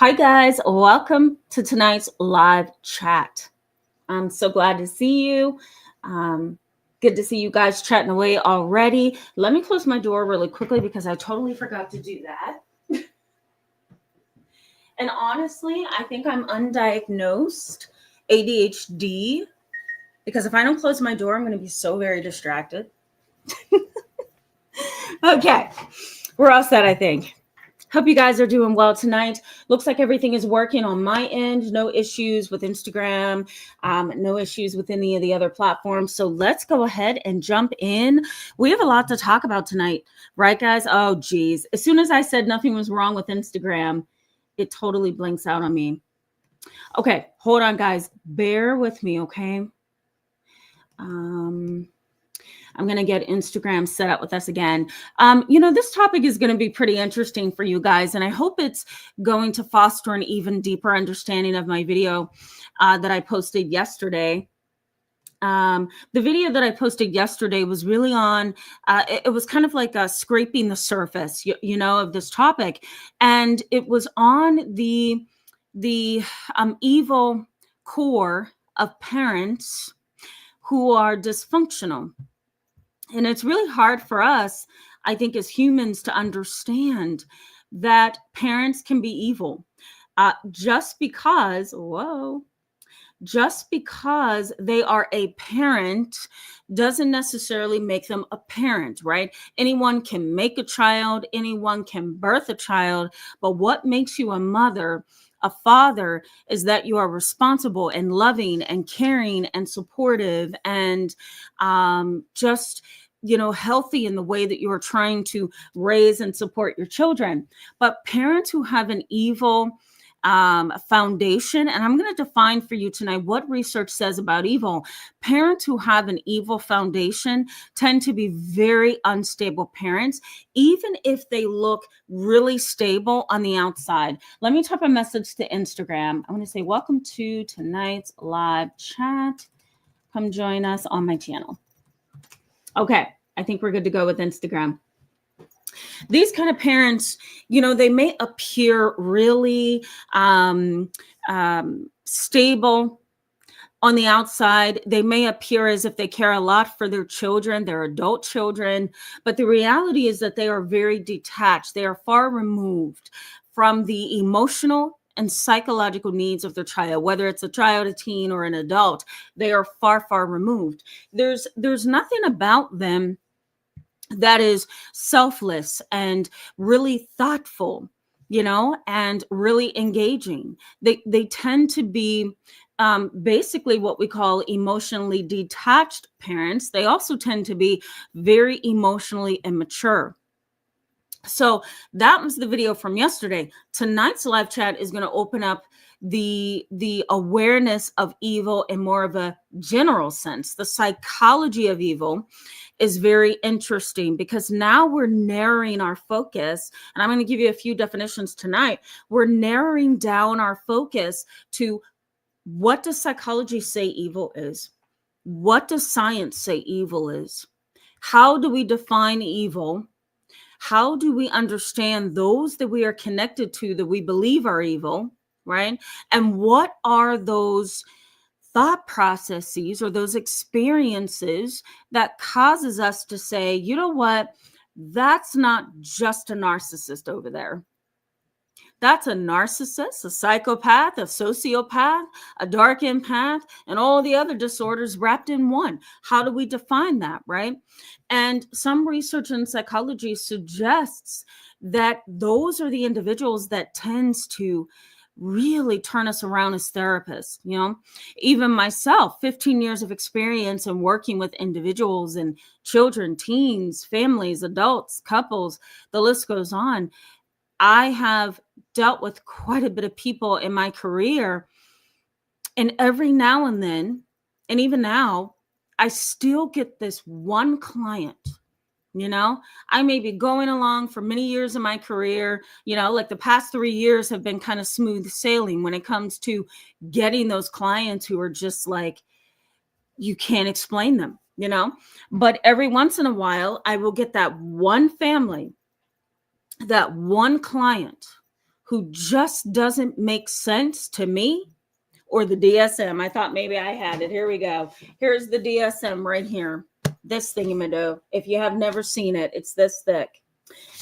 Hi, guys. Welcome to tonight's live chat. I'm so glad to see you. Good to see you guys chatting away already. Let me close my door really quickly because I totally forgot to do that. And honestly, I think I'm undiagnosed ADHD because if I don't close my door, I'm going to be so very distracted. Okay, we're all set, I think. Hope you guys are doing well tonight. Looks like everything is working on my end. No issues with Instagram, no issues with any of the other platforms. So let's go ahead and jump in. We have a lot to talk about tonight, right, guys? Oh, geez. As soon as I said nothing was wrong with Instagram, it totally blinks out on me. Okay, hold on, guys. Bear with me, okay? I'm going to get Instagram set up with us again. This topic is going to be pretty interesting for you guys, and I hope it's going to foster an even deeper understanding of my video that I posted yesterday. The video that I posted yesterday was really on, it was kind of like scraping the surface, of this topic. And it was on the evil core of parents who are dysfunctional. And it's really hard for us, I think, as humans to understand that parents can be evil just because they are a parent doesn't necessarily make them a parent, right? Anyone can make a child, anyone can birth a child, but what makes you a mother, a father, is that you are responsible and loving and caring and supportive and just healthy in the way that you are trying to raise and support your children. But parents who have an evil foundation, and I'm going to define for you tonight what research says about evil. Parents who have an evil foundation tend to be very unstable parents, even if they look really stable on the outside. Let me type a message to Instagram. I'm going to say, welcome to tonight's live chat. Come join us on my channel. Okay, I think we're good to go with Instagram. These kind of parents, they may appear really stable on the outside. They may appear as if they care a lot for their children, their adult children, but the reality is that they are very detached. They are far removed from the emotional and psychological needs of their child, whether it's a child, a teen, or an adult. They are far, far removed. There's nothing about them that is selfless and really thoughtful, and really engaging. They tend to be basically what we call emotionally detached parents. They also tend to be very emotionally immature. So that was the video from yesterday. Tonight's live chat is going to open up the awareness of evil in more of a general sense. The psychology of evil is very interesting because now we're narrowing our focus, and I'm going to give you a few definitions tonight. We're narrowing down our focus to what does psychology say evil is? What does science say evil is? How do we define evil? How do we understand those that we are connected to that we believe are evil, right? And what are those thought processes or those experiences that causes us to say, you know what, that's not just a narcissist over there. That's a narcissist, a psychopath, a sociopath, a dark empath, and all the other disorders wrapped in one. How do we define that, right? And some research in psychology suggests that those are the individuals that tends to really turn us around as therapists. Even myself, 15 years of experience in working with individuals and children, teens, families, adults, couples, the list goes on. I have dealt with quite a bit of people in my career, and every now and then, and even now, I still get this one client. I may be going along for many years in my career, like the past 3 years have been kind of smooth sailing when it comes to getting those clients who are just like, you can't explain them, but every once in a while, I will get that one family, that one client who just doesn't make sense to me, or the DSM. I thought maybe I had it. Here we go. Here's the DSM right here. This thingamado. If you have never seen it, it's this thick.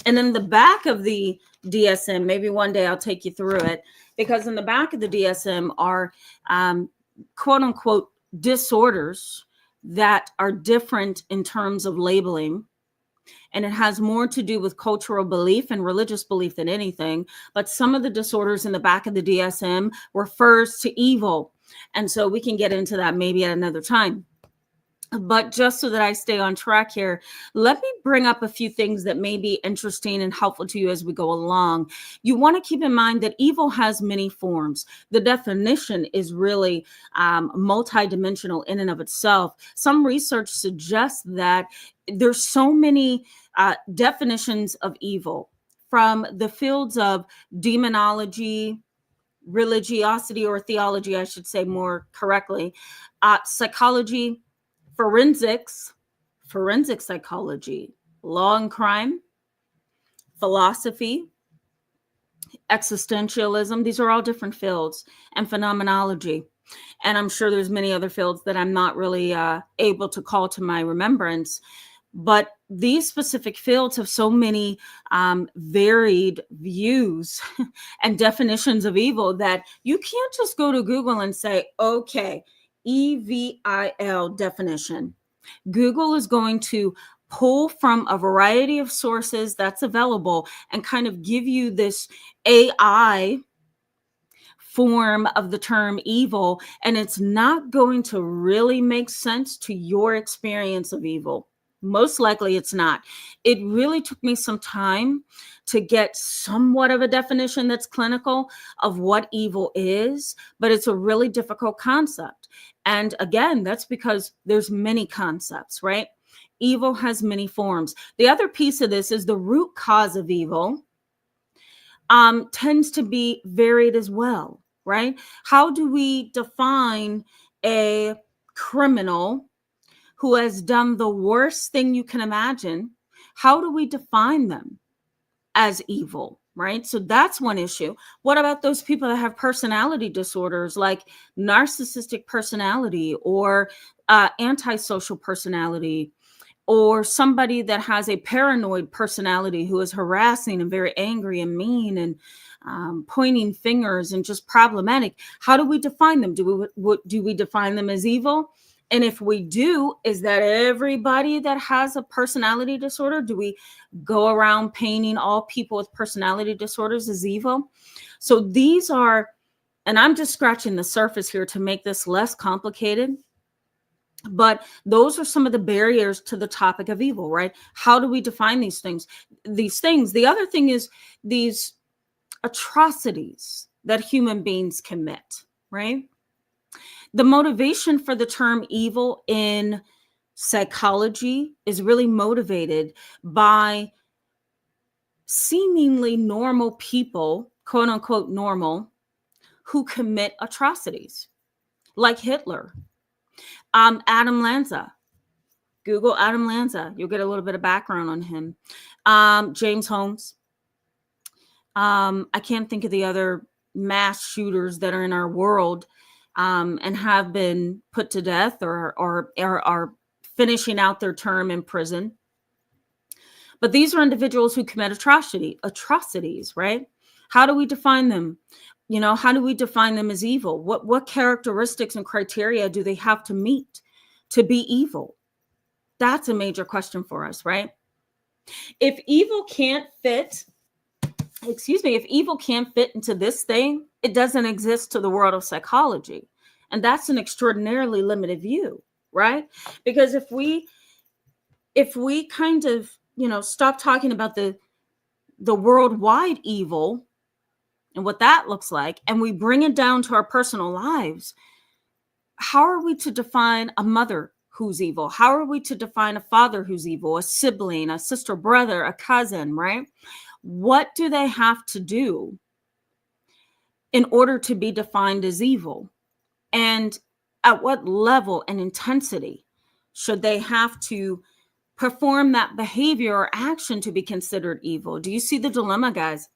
And in the back of the DSM, maybe one day I'll take you through it, because in the back of the DSM are quote unquote disorders that are different in terms of labeling. And it has more to do with cultural belief and religious belief than anything. But some of the disorders in the back of the DSM refers to evil. And so we can get into that maybe at another time. But just so that I stay on track here, let me bring up a few things that may be interesting and helpful to you as we go along. You want to keep in mind that evil has many forms. The definition is really multidimensional in and of itself. Some research suggests that there's so many definitions of evil, from the fields of demonology, religiosity, or theology, I should say more correctly, psychology, forensic psychology, law and crime, philosophy, existentialism. These are all different fields, and phenomenology. And I'm sure there's many other fields that I'm not really able to call to my remembrance. But these specific fields have so many varied views and definitions of evil that you can't just go to Google and say, okay, EVIL definition. Google is going to pull from a variety of sources that's available and kind of give you this AI form of the term evil, and it's not going to really make sense to your experience of evil. Most likely it's not. It really took me some time to get somewhat of a definition that's clinical of what evil is, but it's a really difficult concept. And again, that's because there's many concepts, right? Evil has many forms. The other piece of this is the root cause of evil tends to be varied as well, right? How do we define a criminal who has done the worst thing you can imagine? How do we define them as evil, right? So that's one issue. What about those people that have personality disorders like narcissistic personality or antisocial personality, or somebody that has a paranoid personality who is harassing and very angry and mean and pointing fingers and just problematic? How do we define them? Do we define them as evil? And if we do, is that everybody that has a personality disorder? Do we go around painting all people with personality disorders as evil? So these are, and I'm just scratching the surface here to make this less complicated, but those are some of the barriers to the topic of evil, right? How do we define these things? The other thing is these atrocities that human beings commit, right? The motivation for the term evil in psychology is really motivated by seemingly normal people, quote unquote normal, who commit atrocities, like Hitler. Adam Lanza. Google Adam Lanza. You'll get a little bit of background on him. James Holmes. I can't think of the other mass shooters that are in our world and have been put to death or are finishing out their term in prison. But these are individuals who commit atrocities, right? How do we define them? How do we define them as evil? What characteristics and criteria do they have to meet to be evil? That's a major question for us, right? If evil can't fit into this thing, it doesn't exist to the world of psychology. And that's an extraordinarily limited view, right? Because if we kind of, stop talking about the worldwide evil and what that looks like, and we bring it down to our personal lives, how are we to define a mother who's evil? How are we to define a father who's evil, a sibling, a sister, brother, a cousin, right? What do they have to do in order to be defined as evil? And at what level and intensity should they have to perform that behavior or action to be considered evil? Do you see the dilemma, guys?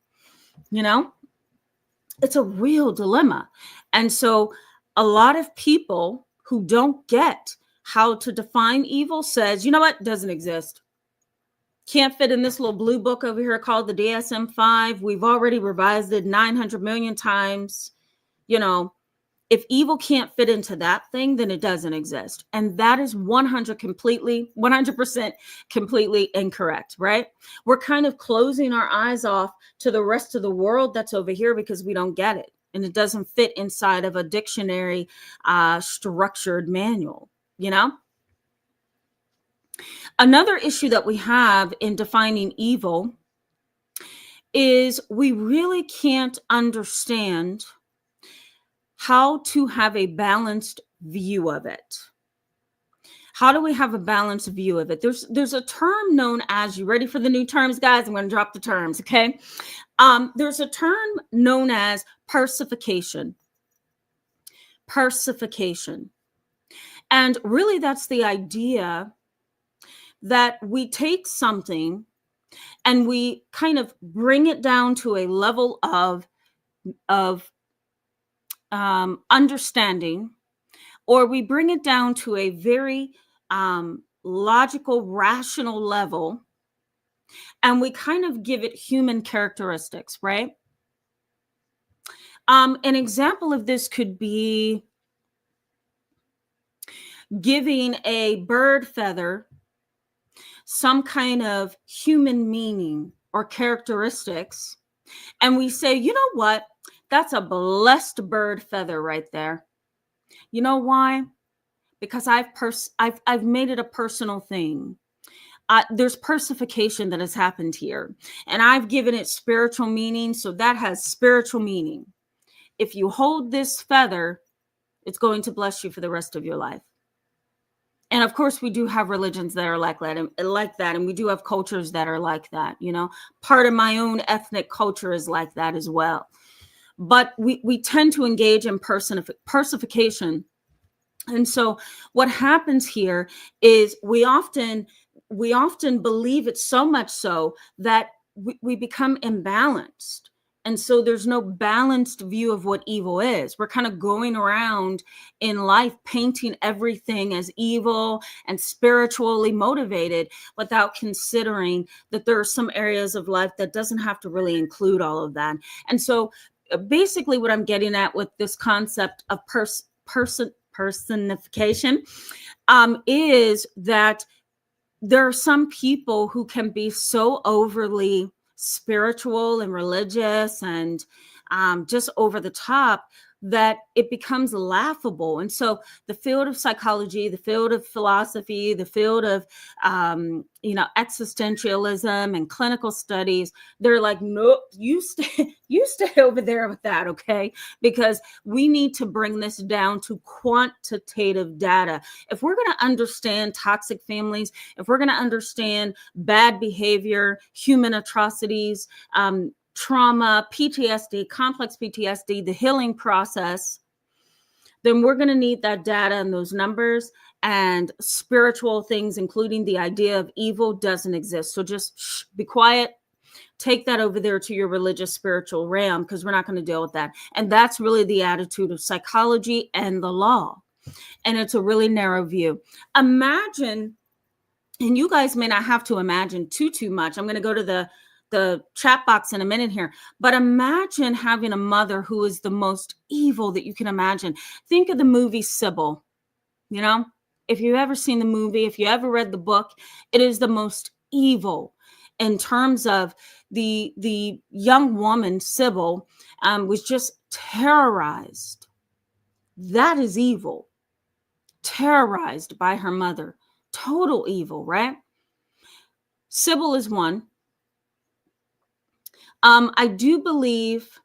It's a real dilemma. And so a lot of people who don't get how to define evil says, you know what, doesn't exist. Can't fit in this little blue book over here called the DSM-5. We've already revised it 900 million times. You know, if evil can't fit into that thing, then it doesn't exist. And that is 100% completely incorrect, right? We're kind of closing our eyes off to the rest of the world that's over here because we don't get it. And it doesn't fit inside of a dictionary structured manual, you know? Another issue that we have in defining evil is we really can't understand how to have a balanced view of it. How do we have a balanced view of it? There's a term known as, you ready for the new terms, guys? I'm going to drop the terms, okay? There's a term known as persification. Persification. And really that's the idea that we take something and we kind of bring it down to a level of understanding, or we bring it down to a very logical, rational level, and we kind of give it human characteristics, right? An example of this could be giving a bird feather some kind of human meaning or characteristics, and we say, you know what? That's a blessed bird feather right there. You know why? Because I've made it a personal thing. There's persification that has happened here, and I've given it spiritual meaning, so that has spiritual meaning. If you hold this feather, it's going to bless you for the rest of your life. And of course, we do have religions that are like that, and we do have cultures that are like that. You know, part of my own ethnic culture is like that as well. But we tend to engage in persification. And so what happens here is we often believe it so much so that we become imbalanced. And so there's no balanced view of what evil is. We're kind of going around in life painting everything as evil and spiritually motivated without considering that there are some areas of life that doesn't have to really include all of that. And so basically what I'm getting at with this concept of personification is that there are some people who can be so overly spiritual and religious and just over the top that it becomes laughable. And so the field of psychology, the field of philosophy, the field of existentialism and clinical studies, they're like, nope, you stay over there with that, okay? Because we need to bring this down to quantitative data. If we're going to understand toxic families, if we're going to understand bad behavior, human atrocities, trauma, PTSD, complex PTSD, the healing process, then we're going to need that data and those numbers, and spiritual things, including the idea of evil, doesn't exist. So just be quiet. Take that over there to your religious spiritual realm, because we're not going to deal with that. And that's really the attitude of psychology and the law. And it's a really narrow view. Imagine, and you guys may not have to imagine too much. I'm going to go to the chat box in a minute here, but imagine having a mother who is the most evil that you can imagine. Think of the movie Sybil. You know, if you've ever seen the movie, if you ever read the book, it is the most evil in terms of the young woman, Sybil, was just terrorized. That is evil. Terrorized by her mother. Total evil, right? Sybil is one. I do believe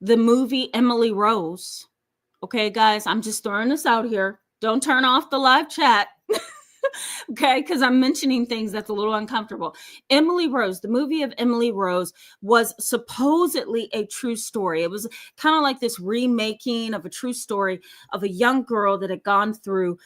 the movie Emily Rose. Okay, guys, I'm just throwing this out here. Don't turn off the live chat. Okay, because I'm mentioning things that's a little uncomfortable. Emily Rose, the movie of Emily Rose, was supposedly a true story. It was kind of like this remaking of a true story of a young girl that had gone through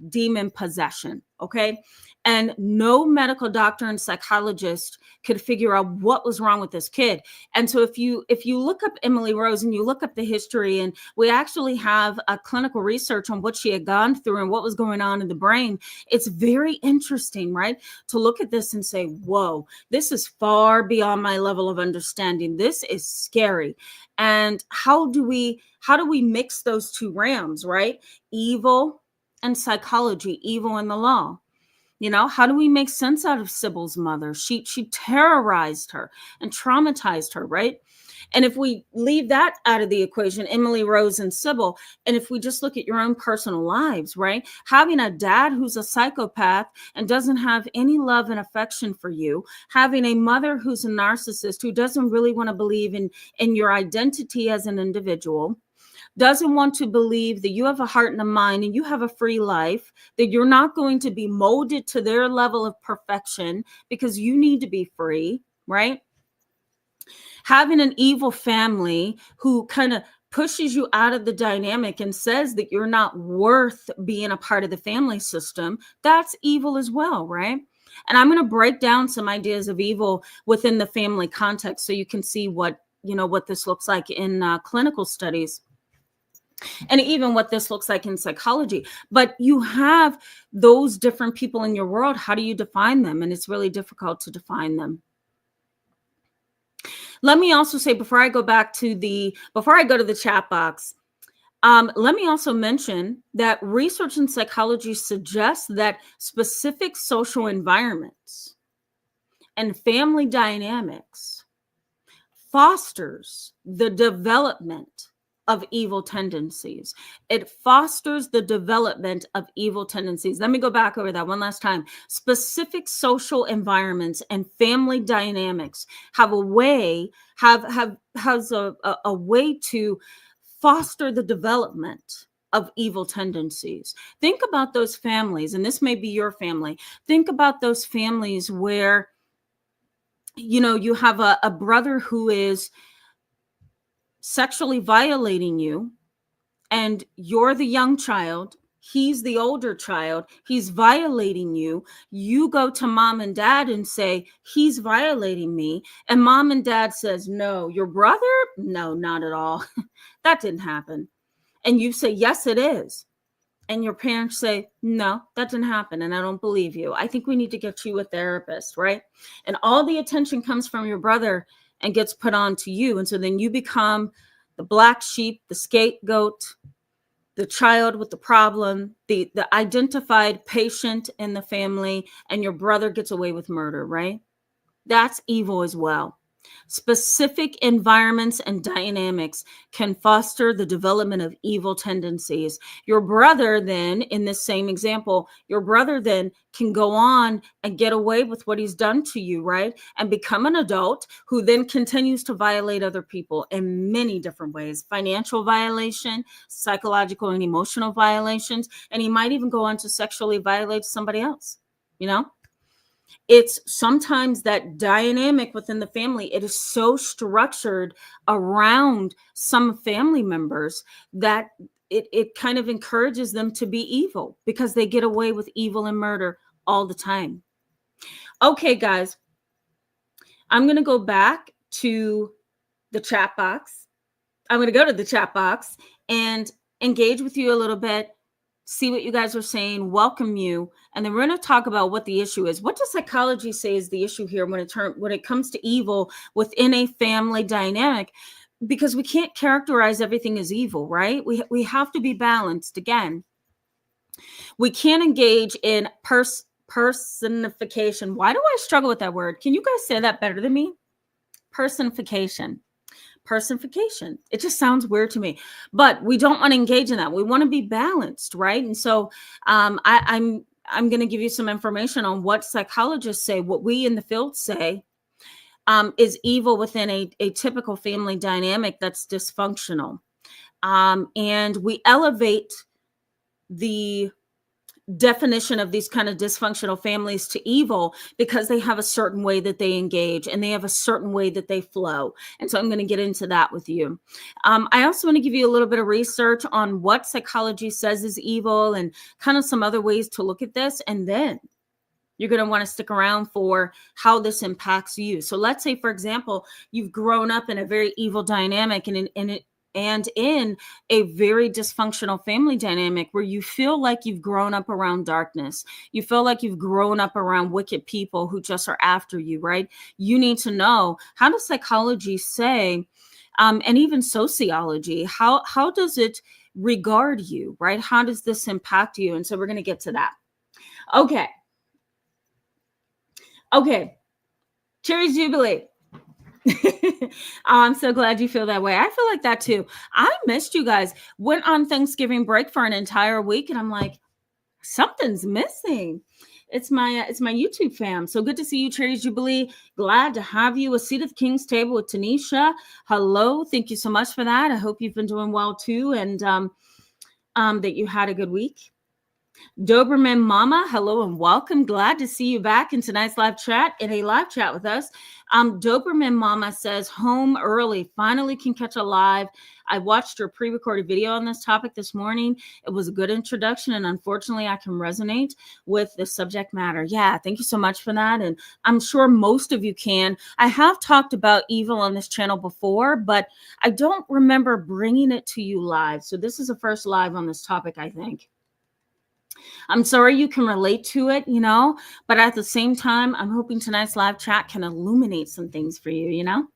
demon possession. Okay, And no medical doctor and psychologist could figure out what was wrong with this kid. And so if you look up Emily Rose and you look up the history, and we actually have a clinical research on what she had gone through and what was going on in the brain, it's very interesting, right? To look at this and say, whoa, this is far beyond my level of understanding. This is scary. And how do we mix those two realms, right? Evil and psychology, evil and the law. How do we make sense out of Sybil's mother? She terrorized her and traumatized her, right? And if we leave that out of the equation, Emily Rose and Sybil, and if we just look at your own personal lives, right? Having a dad who's a psychopath and doesn't have any love and affection for you, having a mother who's a narcissist who doesn't really want to believe in your identity as an individual, doesn't want to believe that you have a heart and a mind and you have a free life, that you're not going to be molded to their level of perfection because you need to be free, right? Having an evil family who kind of pushes you out of the dynamic and says that you're not worth being a part of the family system, that's evil as well, right? And I'm going to break down some ideas of evil within the family context so you can see what this looks like in clinical studies. And even what this looks like in psychology. But you have those different people in your world. How do you define them? And it's really difficult to define them. Let me also say, before I go to the chat box, let me also mention that research in psychology suggests that specific social environments and family dynamics fosters the development of evil tendencies. It fosters the development of evil tendencies. Let me go back over that one last time. Specific social environments and family dynamics have a way, has a way to foster the development of evil tendencies. Think about those families, and this may be your family. Think about those families where, you have a brother who is sexually violating you, and you're the young child, he's the older child, he's violating you. You go to mom and dad and say, he's violating me. And mom and dad says, no. Your brother? No, not at all. That didn't happen. And you say, yes, it is. And your parents say, no, that didn't happen. And I don't believe you. I think we need to get you a therapist, right? And all the attention comes from your brother and gets put on to you. And so then you become the black sheep, the scapegoat, the child with the problem, the identified patient in the family, and your brother gets away with murder, right? That's evil as well. Specific environments and dynamics can foster the development of evil tendencies. Your brother then, in this same example, your brother then can go on and get away with what he's done to you, right? And become an adult who then continues to violate other people in many different ways. Financial violation, psychological and emotional violations, and he might even go on to sexually violate somebody else, It's sometimes that dynamic within the family. It is so structured around some family members that it kind of encourages them to be evil because they get away with evil and murder all the time. Okay, guys, I'm going to go back to the chat box. I'm going to go to the chat box and engage with you a little bit, see what you guys are saying, welcome you, and then we're going to talk about what the issue is. What does psychology say is the issue here when it comes to evil within a family dynamic? Because we can't characterize everything as evil, right? We have to be balanced. Again, we can't engage in personification. Why do I struggle with that word? Can you guys say that better than me? Personification. It just sounds weird to me, but we don't want to engage in that. We want to be balanced, right? And so I'm going to give you some information on what psychologists say, what we in the field say is evil within a typical family dynamic that's dysfunctional. And we elevate the definition of these kind of dysfunctional families to evil because they have a certain way that they engage and they have a certain way that they flow. And so I'm going to get into that with you. I also want to give you a little bit of research on what psychology says is evil and kind of some other ways to look at this. And then You're going to want to stick around for how this impacts you. So let's say, for example, you've grown up in a very evil dynamic and in a very dysfunctional family dynamic where you feel like you've grown up around darkness. You feel like you've grown up around wicked people who just are after you, right? You need to know, how does psychology say, and even sociology, how does it regard you, right? How does this impact you? And so we're going to get to that. Okay. Cherry's Jubilee. I'm so glad you feel that way. I feel like that too. I missed you guys. Went on Thanksgiving break for an entire week, and I'm like, something's missing. It's my YouTube fam. So good to see you, Cherry's Jubilee. Glad to have you. A seat at the King's table with Tanisha. Hello. Thank you so much for that. I hope you've been doing well too, and that you had a good week. Doberman Mama, hello and welcome. Glad to see you back in tonight's live chat, in a live chat with us. Doberman Mama says, home early, finally can catch a live. I watched your pre-recorded video on this topic this morning. It was a good introduction, and unfortunately I can resonate with the subject matter. Yeah, thank you so much for that. And I'm sure most of you can. I have talked about evil on this channel before, but I don't remember bringing it to you live. So this is the first live on this topic, I think. I'm sorry you can relate to it, but at the same time, I'm hoping tonight's live chat can illuminate some things for you,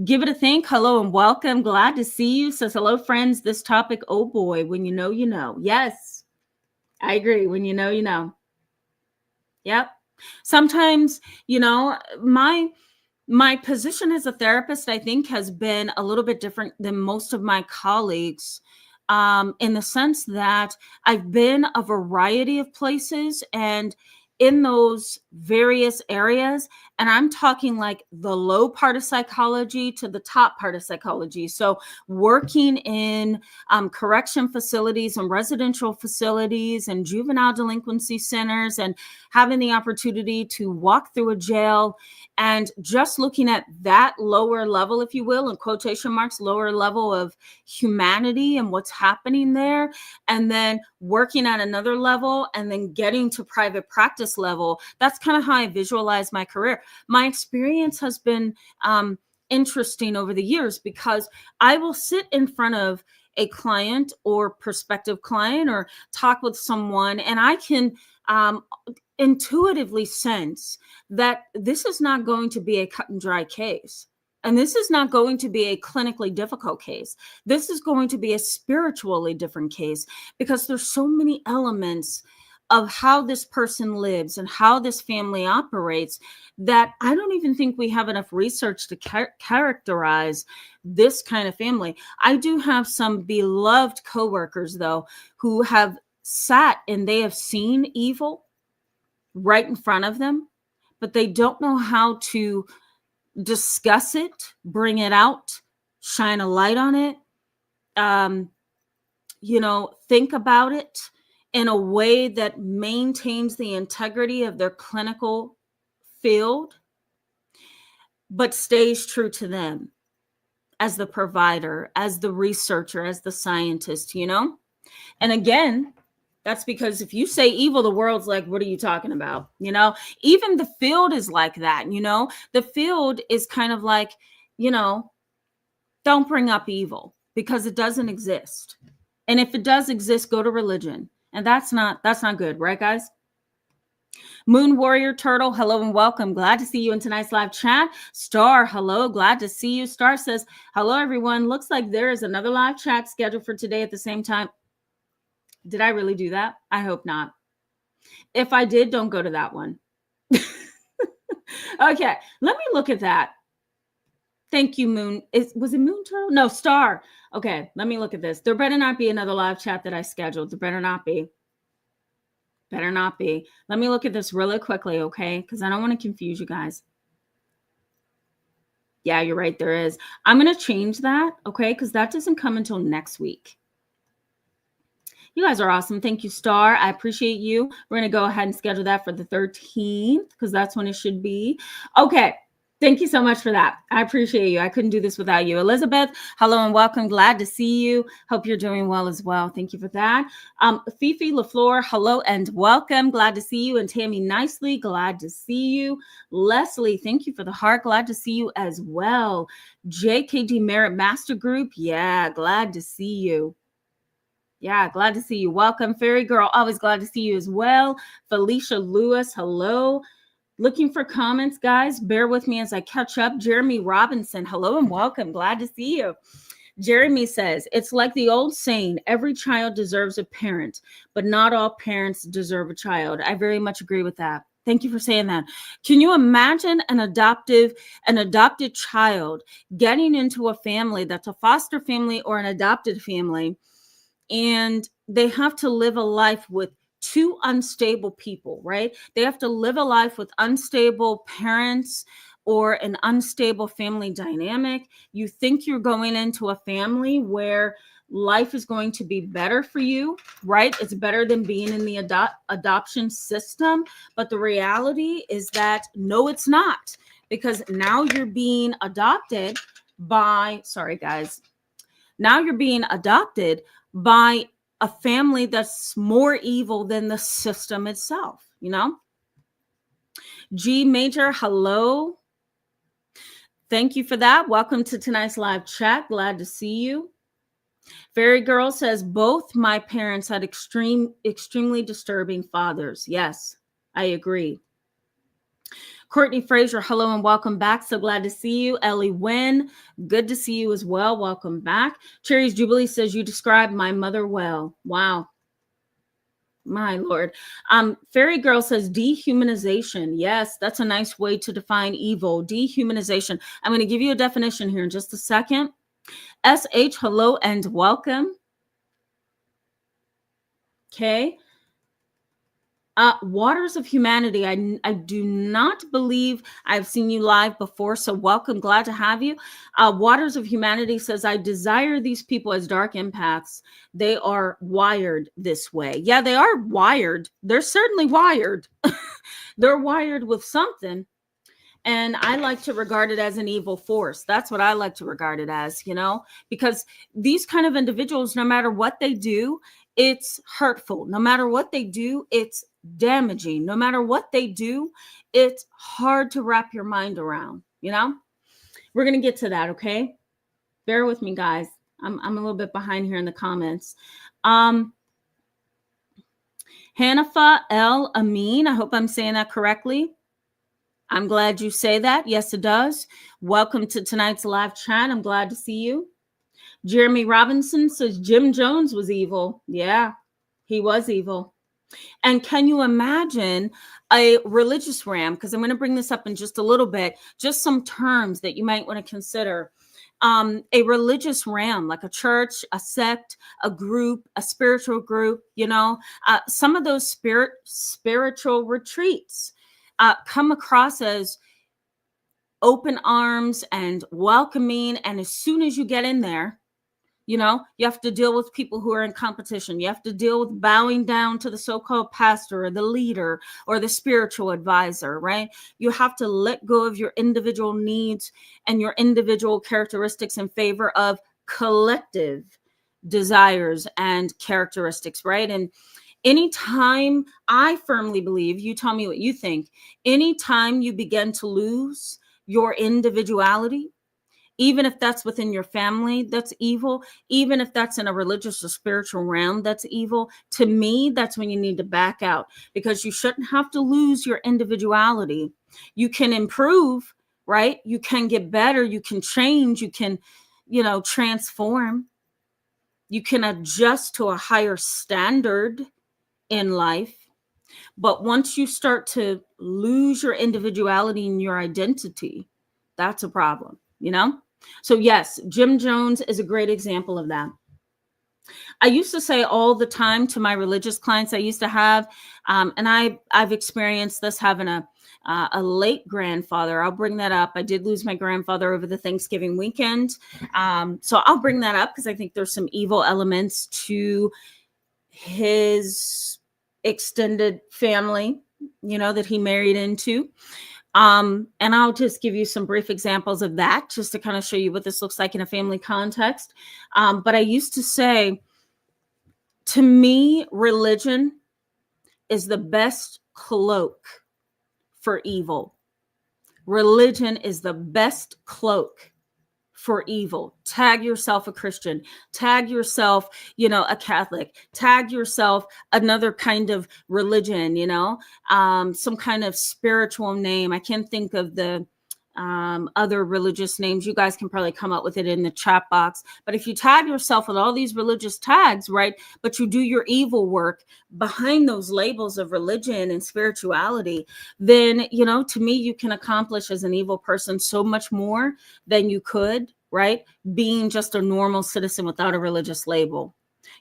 Give it a think. Hello and welcome. Glad to see you. Says, hello, friends. This topic, oh boy, when you know, you know. Yes, I agree. When you know, you know. Yep. Sometimes, my position as a therapist, I think, has been a little bit different than most of my colleagues. In the sense that I've been a variety of places and in those various areas, and I'm talking like the low part of psychology to the top part of psychology. So working in correction facilities and residential facilities and juvenile delinquency centers, and having the opportunity to walk through a jail, and just looking at that lower level, if you will, in quotation marks, lower level of humanity and what's happening there, and then working at another level, and then getting to private practice level. That's kind of how I visualize my career. My experience has been interesting over the years, because I will sit in front of a client or prospective client or talk with someone, and I can intuitively sense that this is not going to be a cut and dry case. And this is not going to be a clinically difficult case. This is going to be a spiritually different case, because there's so many elements of how this person lives and how this family operates that I don't even think we have enough research to characterize this kind of family. I do have some beloved coworkers, though, who have sat and they have seen evil right in front of them, but they don't know how to discuss it, bring it out, shine a light on it, think about it in a way that maintains the integrity of their clinical field, but stays true to them as the provider, as the researcher, as the scientist, And again, that's because if you say evil, the world's like, what are you talking about? Even the field is like that, The field is kind of like, don't bring up evil because it doesn't exist. And if it does exist, go to religion. And that's not good, right, guys? Moon Warrior Turtle, hello and welcome. Glad to see you in tonight's live chat. Star, hello. Glad to see you. Star says, hello, everyone. Looks like there is another live chat scheduled for today at the same time. Did I really do that? I hope not. If I did, don't go to that one. Okay, let me look at that. Thank you, Moon. Was it Moon Turtle? No, Star. Okay, let me look at this. There better not be another live chat that I scheduled. There better not be. Better not be. Let me look at this really quickly, okay? Because I don't want to confuse you guys. Yeah, you're right. There is. I'm going to change that, okay? Because that doesn't come until next week. You guys are awesome. Thank you, Star. I appreciate you. We're going to go ahead and schedule that for the 13th because that's when it should be. Okay. Thank you so much for that. I appreciate you. I couldn't do this without you. Elizabeth, hello and welcome. Glad to see you. Hope you're doing well as well. Thank you for that. Fifi LaFleur, hello and welcome. Glad to see you. And Tammy Nicely, glad to see you. Leslie, thank you for the heart. Glad to see you as well. JKD Merit Master Group, yeah, glad to see you. Yeah, glad to see you. Welcome. Fairy Girl, always glad to see you as well. Felicia Lewis, hello. Looking for comments, guys. Bear with me as I catch up. Jeremy Robinson, hello and welcome. Glad to see you. Jeremy says, it's like the old saying, every child deserves a parent, but not all parents deserve a child. I very much agree with that. Thank you for saying that. Can you imagine an adopted child getting into a family that's a foster family or an adopted family, and they have to live a life with two unstable people, right? They have to live a life with unstable parents or an unstable family dynamic. You think you're going into a family where life is going to be better for you, right? It's better than being in the adoption system. But the reality is that no, it's not, because now you're being adopted by, sorry guys, now you're being adopted by a family that's more evil than the system itself, you know? G Major, hello. Thank you for that. Welcome to tonight's live chat. Glad to see you. Fairy Girl says, both my parents had extremely disturbing fathers. Yes, I agree. Courtney Fraser, hello and welcome back. So glad to see you. Ellie Wynn, good to see you as well. Welcome back. Cherry's Jubilee says, you described my mother well. Wow. My Lord. Fairy Girl says dehumanization. Yes, that's a nice way to define evil. Dehumanization. I'm going to give you a definition here in just a second. SH, hello and welcome. Okay. Waters of Humanity. I do not believe I've seen you live before, so welcome. Glad to have you. Waters of Humanity says, I desire these people as dark empaths. They are wired this way. Yeah, they are wired. They're certainly wired. They're wired with something. And I like to regard it as an evil force. That's what I like to regard it as, you know, because these kind of individuals, no matter what they do, it's hurtful. No matter what they do, it's damaging. No matter what they do, it's hard to wrap your mind around, you know? We're going to get to that, okay? Bear with me, guys. I'm a little bit behind here in the comments. Hanifa El Amin, I hope I'm saying that correctly. I'm glad you say that. Yes, it does. Welcome to tonight's live chat. I'm glad to see you. Jeremy Robinson says Jim Jones was evil. Yeah, he was evil. And can you imagine a religious ram? Because I'm going to bring this up in just a little bit, just some terms that you might want to consider. A religious ram, like a church, a sect, a group, a spiritual group, you know, some of those spiritual retreats come across as open arms and welcoming. And as soon as you get in there, you know, you have to deal with people who are in competition. You have to deal with bowing down to the so-called pastor or the leader or the spiritual advisor, right? You have to let go of your individual needs and your individual characteristics in favor of collective desires and characteristics, right? And anytime, I firmly believe, you tell me what you think, anytime you begin to lose your individuality, even if that's within your family, that's evil. Even if that's in a religious or spiritual realm, that's evil. To me, that's when you need to back out, because you shouldn't have to lose your individuality. You can improve, right? You can get better. You can change. You can, you know, transform. You can adjust to a higher standard in life. But once you start to lose your individuality and your identity, that's a problem, you know? So yes, Jim Jones is a great example of that. I used to say all the time to my religious clients I used to have, and I've experienced this having a late grandfather. I'll bring that up. I did lose my grandfather over the Thanksgiving weekend. So I'll bring that up because I think there's some evil elements to his extended family, you know, that he married into. And I'll just give you some brief examples of that just to kind of show you what this looks like in a family context. But I used to say, to me, religion is the best cloak for evil. Religion is the best cloak for evil. Tag yourself a Christian, tag yourself, a Catholic, tag yourself another kind of religion, some kind of spiritual name. I can't think of the other religious names. You guys can probably come up with it in the chat box. But if you tag yourself with all these religious tags, right, but you do your evil work behind those labels of religion and spirituality, then, to me, you can accomplish as an evil person so much more than you could, right, being just a normal citizen without a religious label.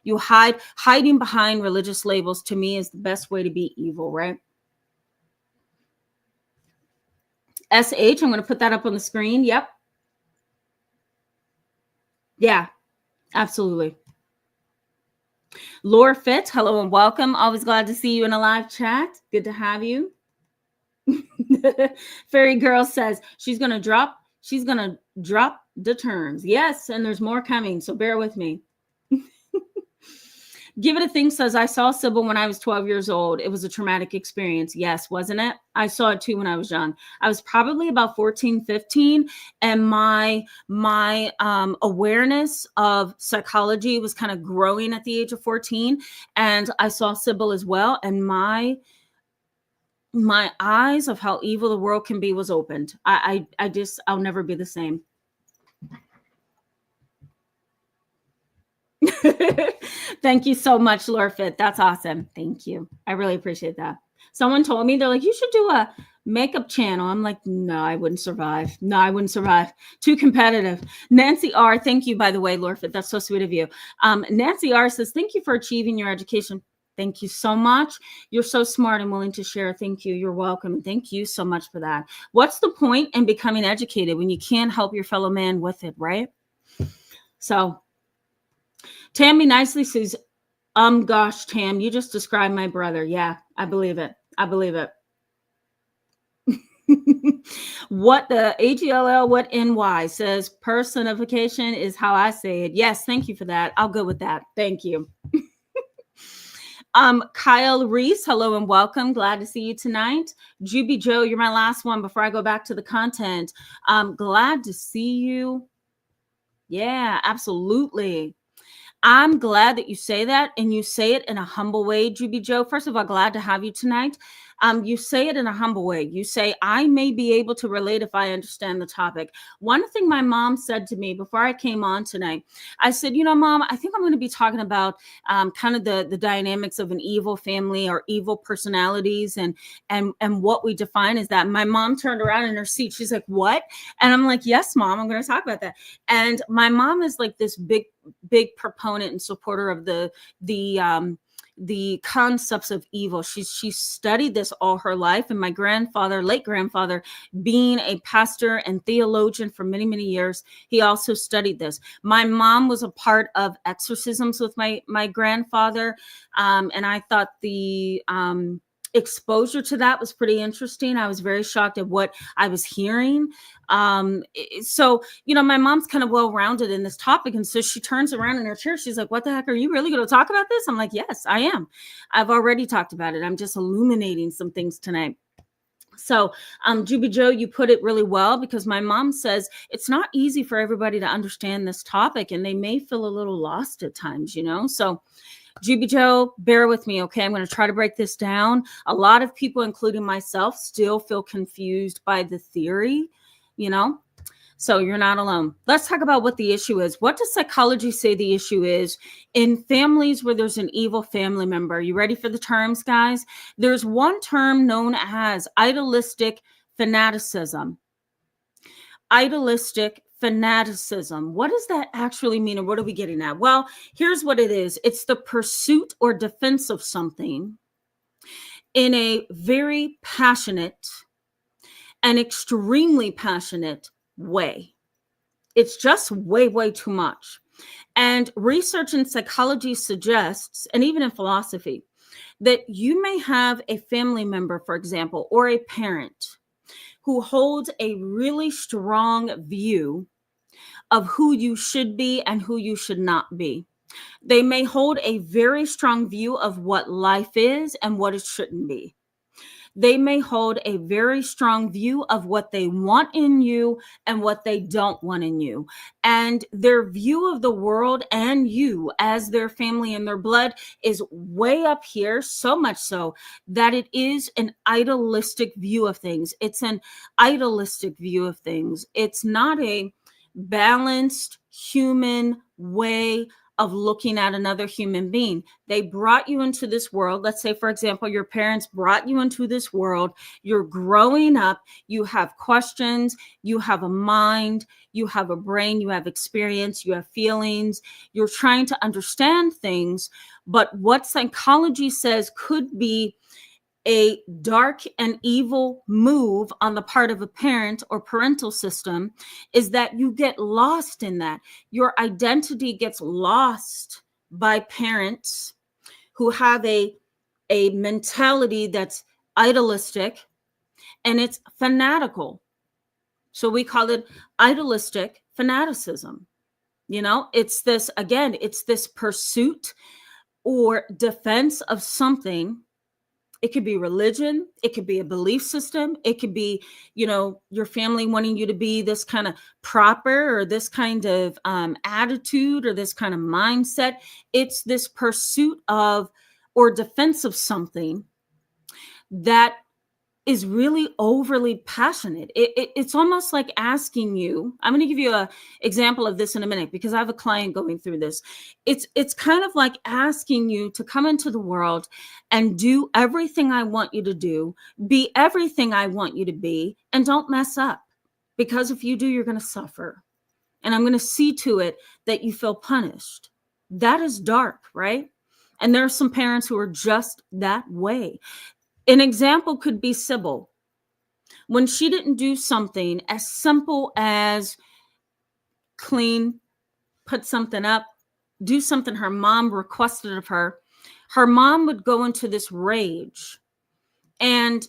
You hiding behind religious labels, to me, is the best way to be evil, right? SH, I'm going to put that up on the screen. Yep. Yeah, absolutely. Laura Fitz, hello and welcome. Always glad to see you in a live chat. Good to have you. Fairy Girl says she's going to drop the terms. Yes, and there's more coming, so bear with me. Give It a Think says, I saw Sybil when I was 12 years old. It was a traumatic experience. Yes, wasn't it? I saw it too when I was young. I was probably about 14, 15. And my awareness of psychology was kind of growing at the age of 14. And I saw Sybil as well. And my eyes of how evil the world can be was opened. I'll never be the same. Thank you so much, Laura Fit. That's awesome. Thank you. I really appreciate that. Someone told me, they're like, you should do a makeup channel. I'm like, no, I wouldn't survive. Too competitive. Nancy R. Thank you, by the way, Laura Fit. That's so sweet of you. Nancy R. says, thank you for achieving your education. Thank you so much. You're so smart and willing to share. Thank you. You're welcome. Thank you so much for that. What's the point in becoming educated when you can't help your fellow man with it, right? So Tammy nicely says, gosh, Tam, you just described my brother. Yeah, I believe it. What the AGLL, what NY says, personification is how I say it. Yes, thank you for that. I'll go with that. Thank you. Kyle Reese, hello and welcome. Glad to see you tonight. Juby Joe, you're my last one before I go back to the content. Glad to see you. Yeah, absolutely. I'm glad that you say that, and you say it in a humble way, Juby Joe. First of all, glad to have you tonight. You say it in a humble way. You say, I may be able to relate if I understand the topic. One thing my mom said to me before I came on tonight, I said, Mom, I think I'm going to be talking about kind of the dynamics of an evil family or evil personalities and what we define as that. My mom turned around in her seat. She's like, what? And I'm like, yes, Mom, I'm going to talk about that. And my mom is like this big proponent and supporter of the concepts of evil. She studied this all her life. And my late grandfather, being a pastor and theologian for many, many years, he also studied this. My mom was a part of exorcisms with my grandfather. And I thought the exposure to that was pretty interesting. I was very shocked at what I was hearing. So, my mom's kind of well-rounded in this topic. And so she turns around in her chair. She's like, what the heck? Are you really going to talk about this? I'm like, yes, I am. I've already talked about it. I'm just illuminating some things tonight. So, Juby Joe, you put it really well, because my mom says it's not easy for everybody to understand this topic, and they may feel a little lost at times, So, Juby Joe, bear with me, okay? I'm going to try to break this down. A lot of people, including myself, still feel confused by the theory, So you're not alone. Let's talk about what the issue is. What does psychology say the issue is in families where there's an evil family member? You ready for the terms, guys? There's one term known as idealistic fanaticism. Idealistic fanaticism. What does that actually mean, or what are we getting at? Well, here's what it is. It's the pursuit or defense of something in a very passionate and extremely passionate way. It's just way, way too much. And research in psychology suggests, and even in philosophy, that you may have a family member, for example, or a parent who holds a really strong view of who you should be and who you should not be. They may hold a very strong view of what life is and what it shouldn't be. They may hold a very strong view of what they want in you and what they don't want in you. And their view of the world and you as their family and their blood is way up here, so much so that it is an idealistic view of things. It's an idealistic view of things. It's not a balanced human way of looking at another human being. They brought you into this world. Let's say, for example, your parents brought you into this world. You're growing up. You have questions. You have a mind. You have a brain. You have experience. You have feelings. You're trying to understand things. But what psychology says could be a dark and evil move on the part of a parent or parental system is that you get lost in that. Your identity gets lost by parents who have a mentality that's idealistic and it's fanatical. So we call it idealistic fanaticism. You know, it's this, again, it's this pursuit or defense of something. It could be religion. It could be a belief system. It could be, you know, your family wanting you to be this kind of proper or this kind of attitude or this kind of mindset. It's this pursuit of or defense of something that is really overly passionate. It's almost like asking you, I'm going to give you an example of this in a minute because I have a client going through this. It's kind of like asking you to come into the world and do everything I want you to do, be everything I want you to be, and don't mess up. Because if you do, you're going to suffer. And I'm going to see to it that you feel punished. That is dark, right? And there are some parents who are just that way. An example could be Sybil. When she didn't do something as simple as clean, put something up, do something her mom requested of her, her mom would go into this rage. And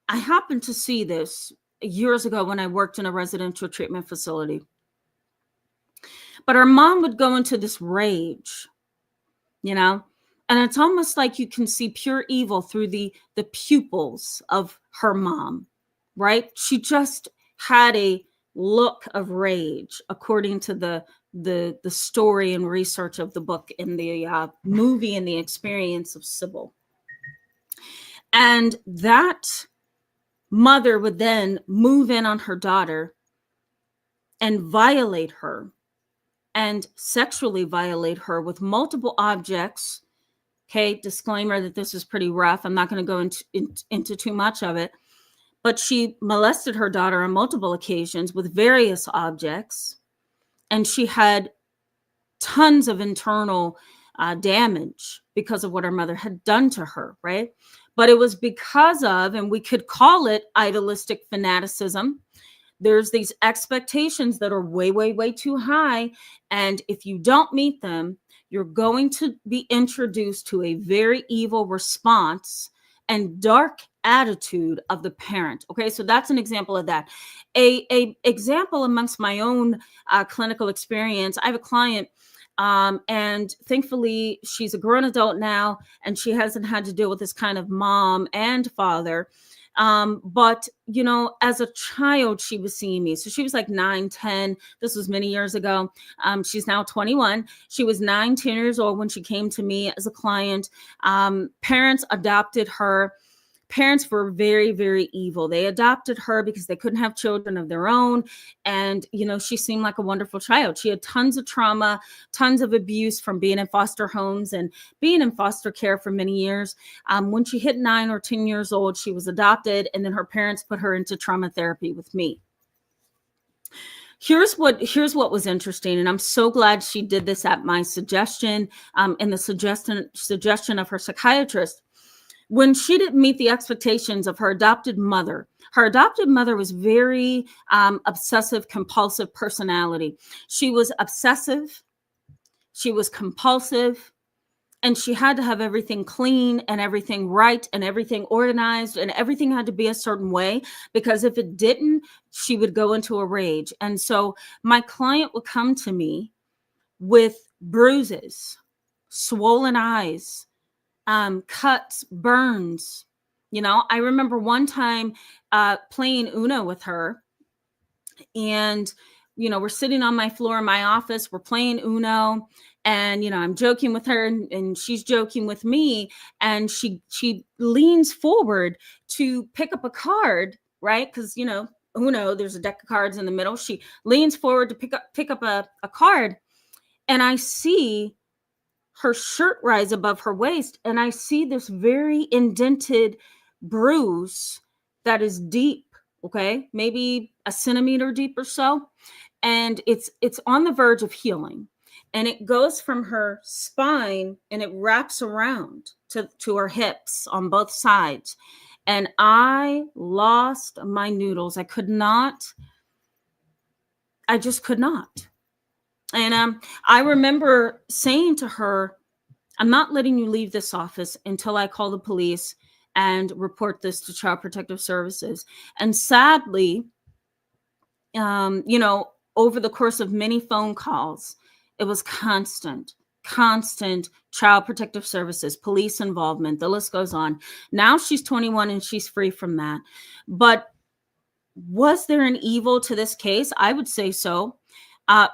I happened to see this years ago when I worked in a residential treatment facility. But her mom would go into this rage, you know? And it's almost like you can see pure evil through the pupils of her mom, right? She just had a look of rage, according to the story and research of the book and the movie and the experience of Sybil. And that mother would then move in on her daughter and violate her and sexually violate her with multiple objects. Okay, disclaimer that this is pretty rough. I'm not going to go into too much of it. But she molested her daughter on multiple occasions with various objects. And she had tons of internal damage because of what her mother had done to her, right? But it was because of, and we could call it idealistic fanaticism. There's these expectations that are way, way, way too high. And if you don't meet them, you're going to be introduced to a very evil response and dark attitude of the parent. Okay, so that's an example of that. A example amongst my own clinical experience, I have a client and thankfully she's a grown adult now and she hasn't had to deal with this kind of mom and father. But, you know, as a child, she was seeing me. So she was like 9, 10. This was many years ago. She's now 21. She was 9, 10 years old when she came to me as a client. Parents adopted her. Parents were very, very evil. They adopted her because they couldn't have children of their own. And, you know, she seemed like a wonderful child. She had tons of trauma, tons of abuse from being in foster homes and being in foster care for many years. When she hit 9 or 10 years old, she was adopted. And then her parents put her into trauma therapy with me. Here's what was interesting. And I'm so glad she did this at my suggestion and the suggestion of her psychiatrist. When she didn't meet the expectations of her adopted mother was very obsessive, compulsive personality. She was obsessive. She was compulsive. And she had to have everything clean and everything right and everything organized, and everything had to be a certain way, because if it didn't, she would go into a rage. And so my client would come to me with bruises, swollen eyes, cuts, burns. I remember one time playing Uno with her, and we're sitting on my floor in my office, we're playing Uno, and I'm joking with her, and she's joking with me, and she leans forward to pick up a card, right? Because Uno, there's a deck of cards in the middle. She leans forward to pick up a card, and I see her shirt rise above her waist, and I see this very indented bruise that is deep, okay, maybe a centimeter deep or so, and it's on the verge of healing, and it goes from her spine and it wraps around to her hips on both sides. And I lost my noodles. I just could not. And I remember saying to her, I'm not letting you leave this office until I call the police and report this to Child Protective Services. And sadly, over the course of many phone calls, it was constant Child Protective Services, police involvement. The list goes on. Now she's 21 and she's free from that. But was there an evil to this case? I would say so.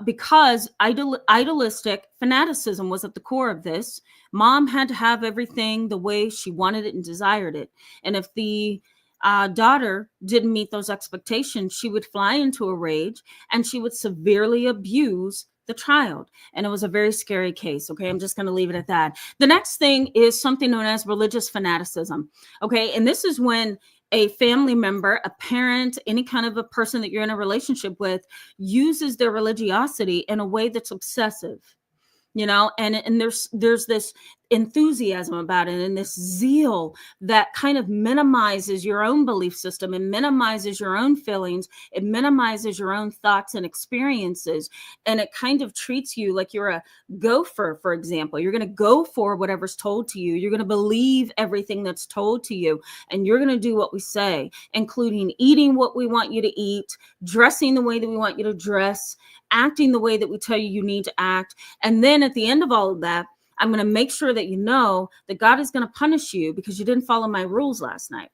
Because idealistic fanaticism was at the core of this. Mom had to have everything the way she wanted it and desired it. And if the daughter didn't meet those expectations, she would fly into a rage and she would severely abuse the child. And it was a very scary case. Okay, I'm just going to leave it at that. The next thing is something known as religious fanaticism. Okay, and this is when a family member, a parent, any kind of a person that you're in a relationship with uses their religiosity in a way that's obsessive, and there's this enthusiasm about it and this zeal that kind of minimizes your own belief system and minimizes your own feelings. It minimizes your own thoughts and experiences, and it kind of treats you like you're a gopher. For example, you're going to go for whatever's told to you. You're going to believe everything that's told to you, and you're going to do what we say, including eating what we want you to eat, dressing the way that we want you to dress, acting the way that we tell you you need to act. And then at the end of all of that, I'm going to make sure that you know that God is going to punish you because you didn't follow my rules last night.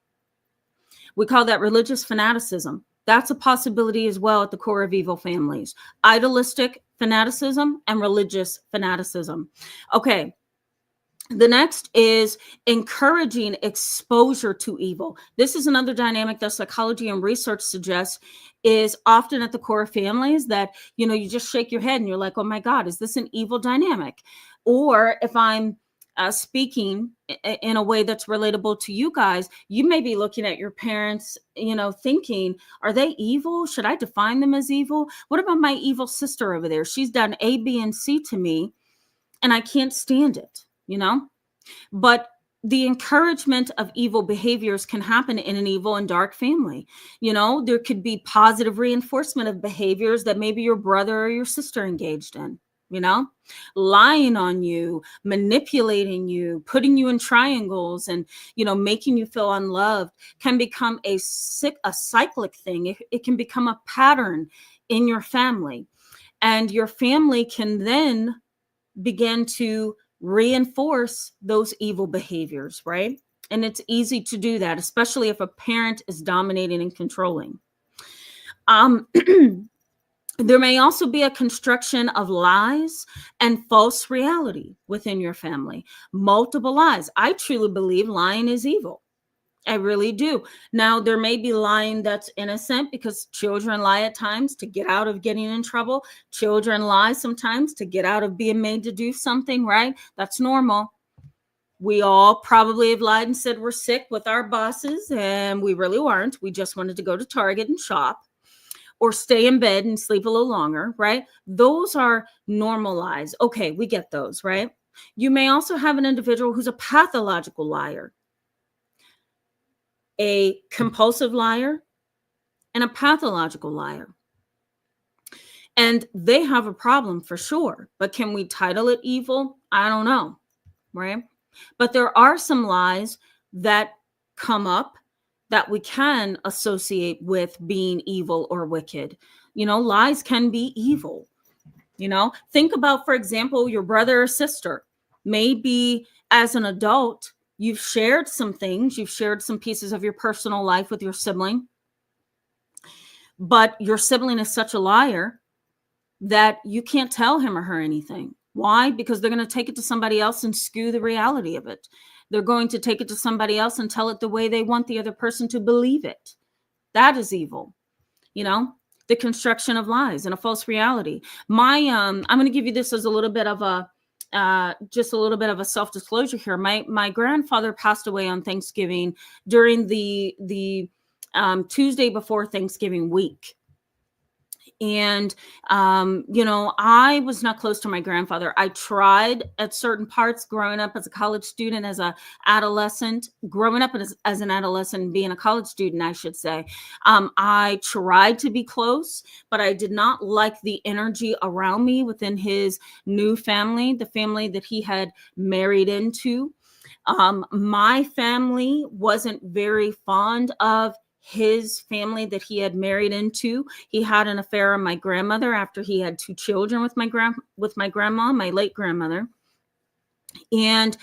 We call that religious fanaticism. That's a possibility as well at the core of evil families. Idealistic fanaticism and religious fanaticism. Okay. The next is encouraging exposure to evil. This is another dynamic that psychology and research suggests is often at the core of families, that, you just shake your head and you're like, oh my God, is this an evil dynamic? Or if I'm speaking in a way that's relatable to you guys, you may be looking at your parents, thinking, are they evil? Should I define them as evil? What about my evil sister over there? She's done A, B, and C to me, and I can't stand it. But the encouragement of evil behaviors can happen in an evil and dark family. There could be positive reinforcement of behaviors that maybe your brother or your sister engaged in, lying on you, manipulating you, putting you in triangles, and, making you feel unloved can become a cyclic thing. It can become a pattern in your family, and your family can then begin to reinforce those evil behaviors, right? And it's easy to do that, especially if a parent is dominating and controlling. There may also be a construction of lies and false reality within your family. Multiple lies. I truly believe lying is evil. I really do. Now, there may be lying that's innocent because children lie at times to get out of getting in trouble. Children lie sometimes to get out of being made to do something, right? That's normal. We all probably have lied and said we're sick with our bosses, and we really weren't. We just wanted to go to Target and shop, or stay in bed and sleep a little longer, right? Those are normal lies. Okay, we get those, right? You may also have an individual who's a pathological liar, a compulsive liar, and a pathological liar. And they have a problem for sure. But can we title it evil? I don't know. right? But there are some lies that come up that we can associate with being evil or wicked. Lies can be evil. Think about, for example, your brother or sister. Maybe as an adult, you've shared some things, you've shared some pieces of your personal life with your sibling, but your sibling is such a liar that you can't tell him or her anything. Why? Because they're going to take it to somebody else and skew the reality of it. They're going to take it to somebody else and tell it the way they want the other person to believe it. That is evil. The construction of lies and a false reality. I'm going to give you this as a little bit of a just a little bit of a self-disclosure here. My grandfather passed away on Thanksgiving during the Tuesday before Thanksgiving week. And, I was not close to my grandfather. I tried at certain parts growing up as a college student, as an adolescent, as an adolescent, being a college student, I should say. I tried to be close, but I did not like the energy around me within his new family, the family that he had married into. My family wasn't very fond of his family that he had married into. He had an affair on my grandmother after he had 2 children with my grandma, my late grandmother. And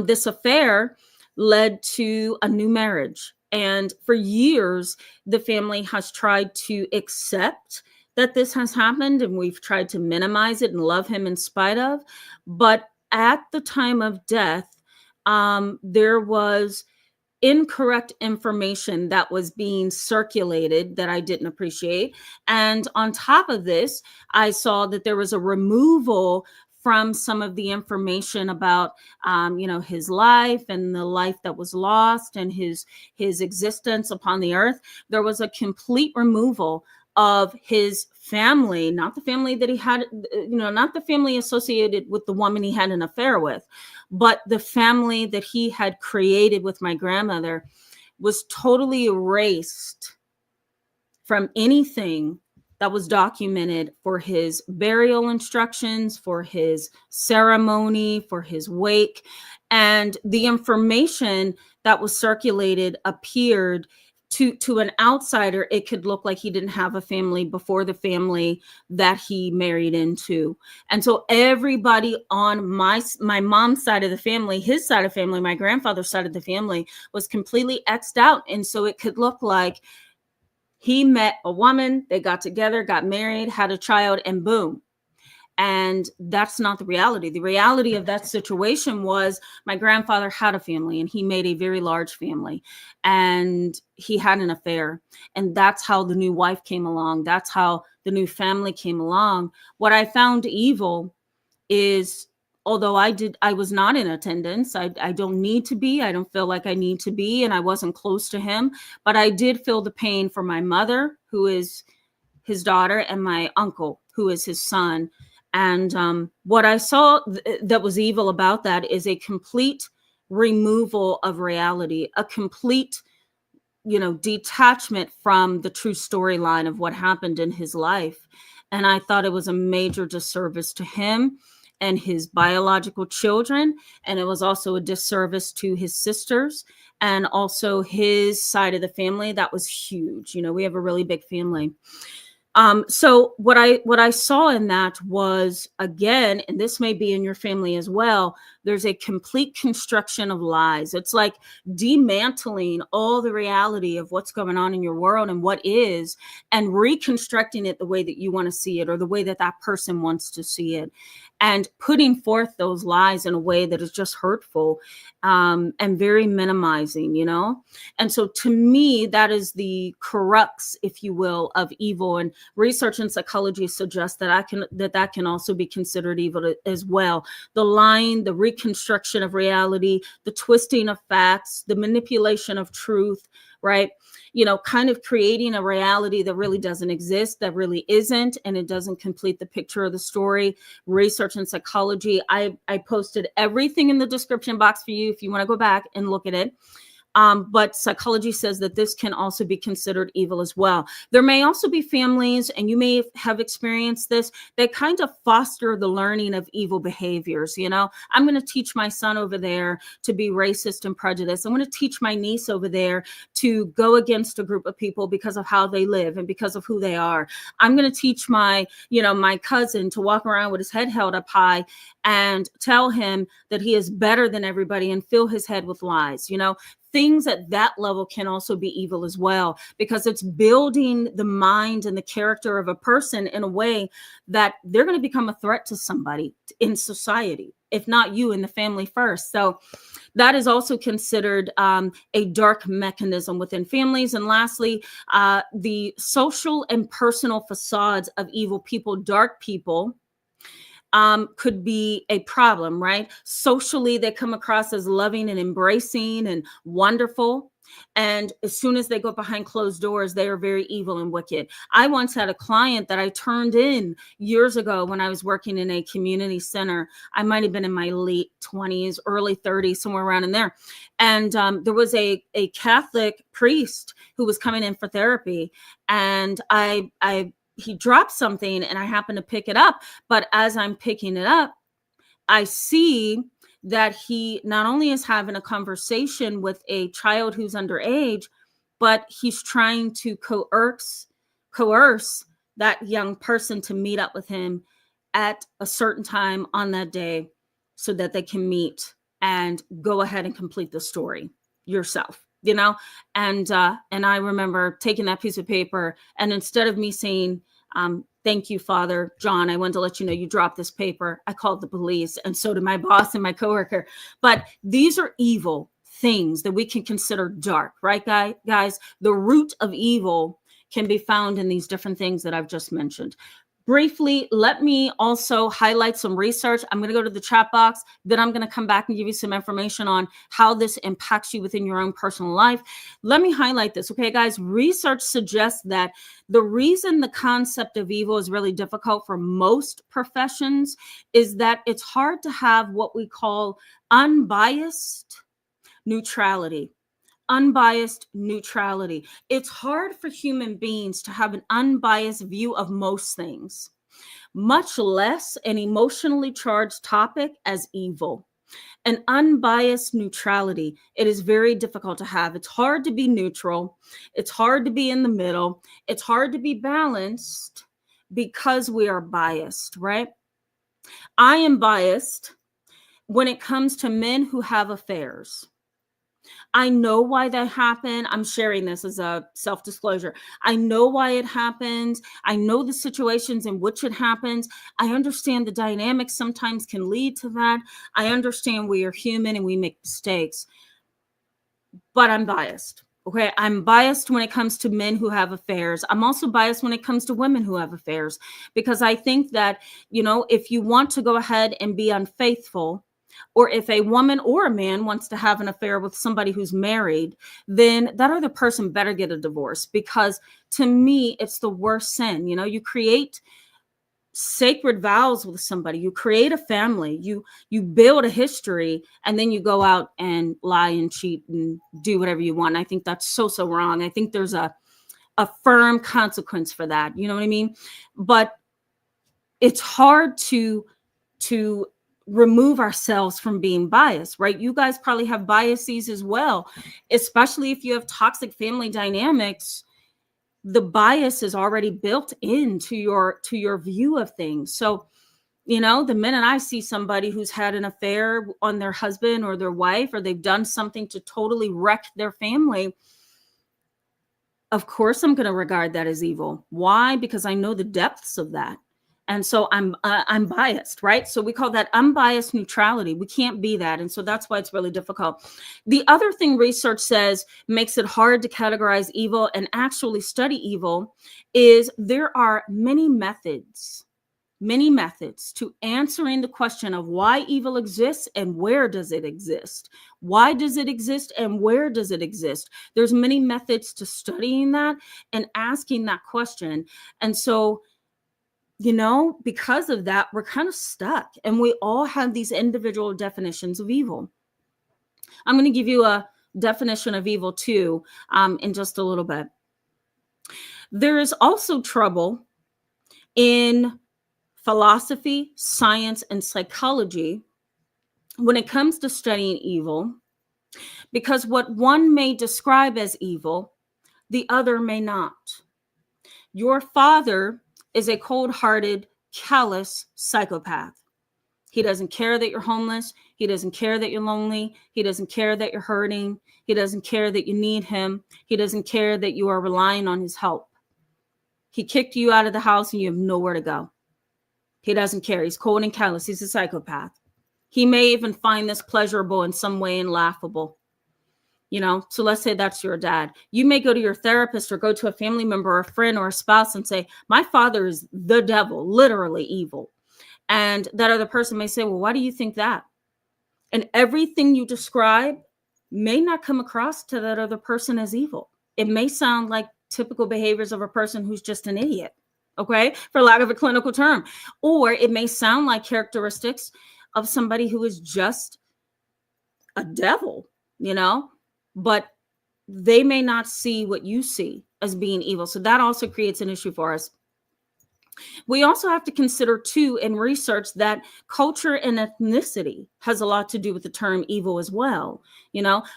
this affair led to a new marriage. And for years, the family has tried to accept that this has happened, and we've tried to minimize it and love him in spite of. But at the time of death, there was incorrect information that was being circulated that I didn't appreciate. And on top of this, I saw that there was a removal from some of the information about, his life and the life that was lost and his existence upon the earth. There was a complete removal of his family, not the family that he had, not the family associated with the woman he had an affair with, but the family that he had created with my grandmother was totally erased from anything that was documented for his burial instructions, for his ceremony, for his wake. And the information that was circulated appeared to an outsider. It could look like he didn't have a family before the family that he married into. And so everybody on my mom's side of the family, his side of the family, my grandfather's side of the family, was completely X'd out. And so it could look like he met a woman, they got together, got married, had a child, and boom. And that's not the reality. The reality of that situation was my grandfather had a family, and he made a very large family, and he had an affair. And that's how the new wife came along. That's how the new family came along. What I found evil is, although I was not in attendance, I don't need to be, I don't feel like I need to be, and I wasn't close to him, but I did feel the pain for my mother, who is his daughter, and my uncle, who is his son. And what I saw that was evil about that is a complete removal of reality, a complete, detachment from the true storyline of what happened in his life. And I thought it was a major disservice to him and his biological children. And it was also a disservice to his sisters and also his side of the family. That was huge. We have a really big family. So what I saw in that was, again, and this may be in your family as well, there's a complete construction of lies. It's like dismantling all the reality of what's going on in your world and what is, and reconstructing it the way that you want to see it, or the way that that person wants to see it, and putting forth those lies in a way that is just hurtful, and very minimizing, And so to me, that is the crux, if you will, of evil. And research in psychology suggests that that can also be considered evil as well. The lying, the reconstruction of reality, the twisting of facts, the manipulation of truth, right? Kind of creating a reality that really doesn't exist, that really isn't, and it doesn't complete the picture of the story. Research in psychology. I posted everything in the description box for you if you want to go back and look at it. But psychology says that this can also be considered evil as well. There may also be families, and you may have experienced this, they kind of foster the learning of evil behaviors. I'm going to teach my son over there to be racist and prejudiced. I'm going to teach my niece over there to go against a group of people because of how they live and because of who they are. I'm going to teach my cousin to walk around with his head held up high and tell him that he is better than everybody and fill his head with lies. Things at that level can also be evil as well, because it's building the mind and the character of a person in a way that they're going to become a threat to somebody in society, if not you in the family first. So that is also considered a dark mechanism within families. And lastly, the social and personal facades of evil people, dark people, could be a problem, right? Socially, they come across as loving and embracing and wonderful. And as soon as they go behind closed doors, they are very evil and wicked. I once had a client that I turned in years ago when I was working in a community center. I might have been in my late 20s, early 30s, somewhere around in there. And there was a Catholic priest who was coming in for therapy. And he dropped something and I happened to pick it up. But as I'm picking it up, I see that he not only is having a conversation with a child who's underage, but he's trying to coerce that young person to meet up with him at a certain time on that day so that they can meet and go ahead and complete the story yourself. And I remember taking that piece of paper, and instead of me saying, thank you, Father John, I wanted to let you know you dropped this paper, I called the police, and so did my boss and my coworker. But these are evil things that we can consider dark, right, guys? The root of evil can be found in these different things that I've just mentioned. Briefly, let me also highlight some research. I'm going to go to the chat box. Then I'm going to come back and give you some information on how this impacts you within your own personal life. Let me highlight this. Okay, guys, research suggests that the reason the concept of evil is really difficult for most professions is that it's hard to have what we call unbiased neutrality. Unbiased neutrality. It's hard for human beings to have an unbiased view of most things, much less an emotionally charged topic as evil. An unbiased neutrality, it is very difficult to have. It's hard to be neutral. It's hard to be in the middle. It's hard to be balanced because we are biased, right? I am biased when it comes to men who have affairs. I know why that happened. I'm sharing this as a self-disclosure. I know why it happens. I know the situations in which it happens. I understand the dynamics sometimes can lead to that. I understand we are human and we make mistakes. But I'm biased. Okay, I'm biased when it comes to men who have affairs. I'm also biased when it comes to women who have affairs, because I think that, if you want to go ahead and be unfaithful, or if a woman or a man wants to have an affair with somebody who's married, then that other person better get a divorce, because to me, it's the worst sin. You create sacred vows with somebody, you create a family, you build a history, and then you go out and lie and cheat and do whatever you want. I think that's so wrong. I think there's a firm consequence for that. You know what I mean? But it's hard to remove ourselves from being biased, right? You guys probably have biases as well, especially if you have toxic family dynamics. The bias is already built into your view of things. So, the minute I see somebody who's had an affair on their husband or their wife, or they've done something to totally wreck their family, of course I'm going to regard that as evil. Why? Because I know the depths of that. And so I'm biased, right? So we call that unbiased neutrality. We can't be that. And so that's why it's really difficult. The other thing research says makes it hard to categorize evil and actually study evil is there are many methods to answering the question of why evil exists and where does it exist. Why does it exist and where does it exist? There's many methods to studying that and asking that question. And so, because of that, we're kind of stuck, and we all have these individual definitions of evil. I'm going to give you definition of evil too, in just a little bit. There is also trouble in philosophy, science, and psychology when it comes to studying evil, because what one may describe as evil, the other may not. Your father is a cold-hearted, callous psychopath. He doesn't care that you're homeless. He doesn't care that you're lonely. He doesn't care that you're hurting. He doesn't care that you need him. He doesn't care that you are relying on his help. He kicked you out of the house and you have nowhere to go. He doesn't care. He's cold and callous. He's a psychopath. He may even find this pleasurable in some way and laughable. So let's say that's your dad. You may go to your therapist or go to a family member or a friend or a spouse and say, my father is the devil, literally evil. And that other person may say, well, why do you think that? And everything you describe may not come across to that other person as evil. It may sound like typical behaviors of a person who's just an idiot, okay, for lack of a clinical term. Or it may sound like characteristics of somebody who is just a devil, but they may not see what you see as being evil. So that also creates an issue for us. We also have to consider, too, in research that culture and ethnicity has a lot to do with the term evil as well.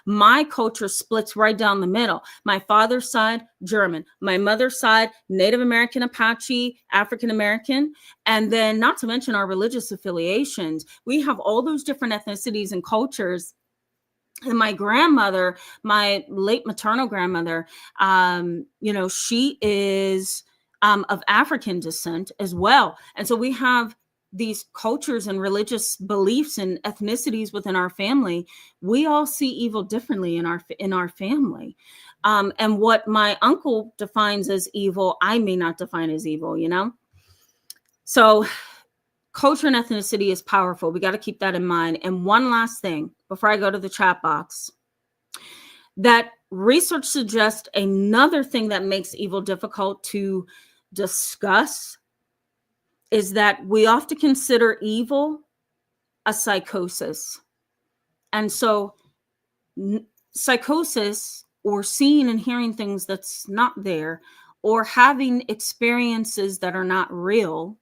My culture splits right down the middle. My father's side, German. My mother's side, Native American, Apache, African American. And then not to mention our religious affiliations. We have all those different ethnicities and cultures. And my grandmother, my late maternal grandmother, she is of African descent as well. And so we have these cultures and religious beliefs and ethnicities within our family. We all see evil differently in our family. And what my uncle defines as evil, I may not define as evil, So culture and ethnicity is powerful. We got to keep that in mind. And one last thing before I go to the chat box, that research suggests another thing that makes evil difficult to discuss is that we often consider evil a psychosis. And so psychosis, or seeing and hearing things that's not there, or having experiences that are not real,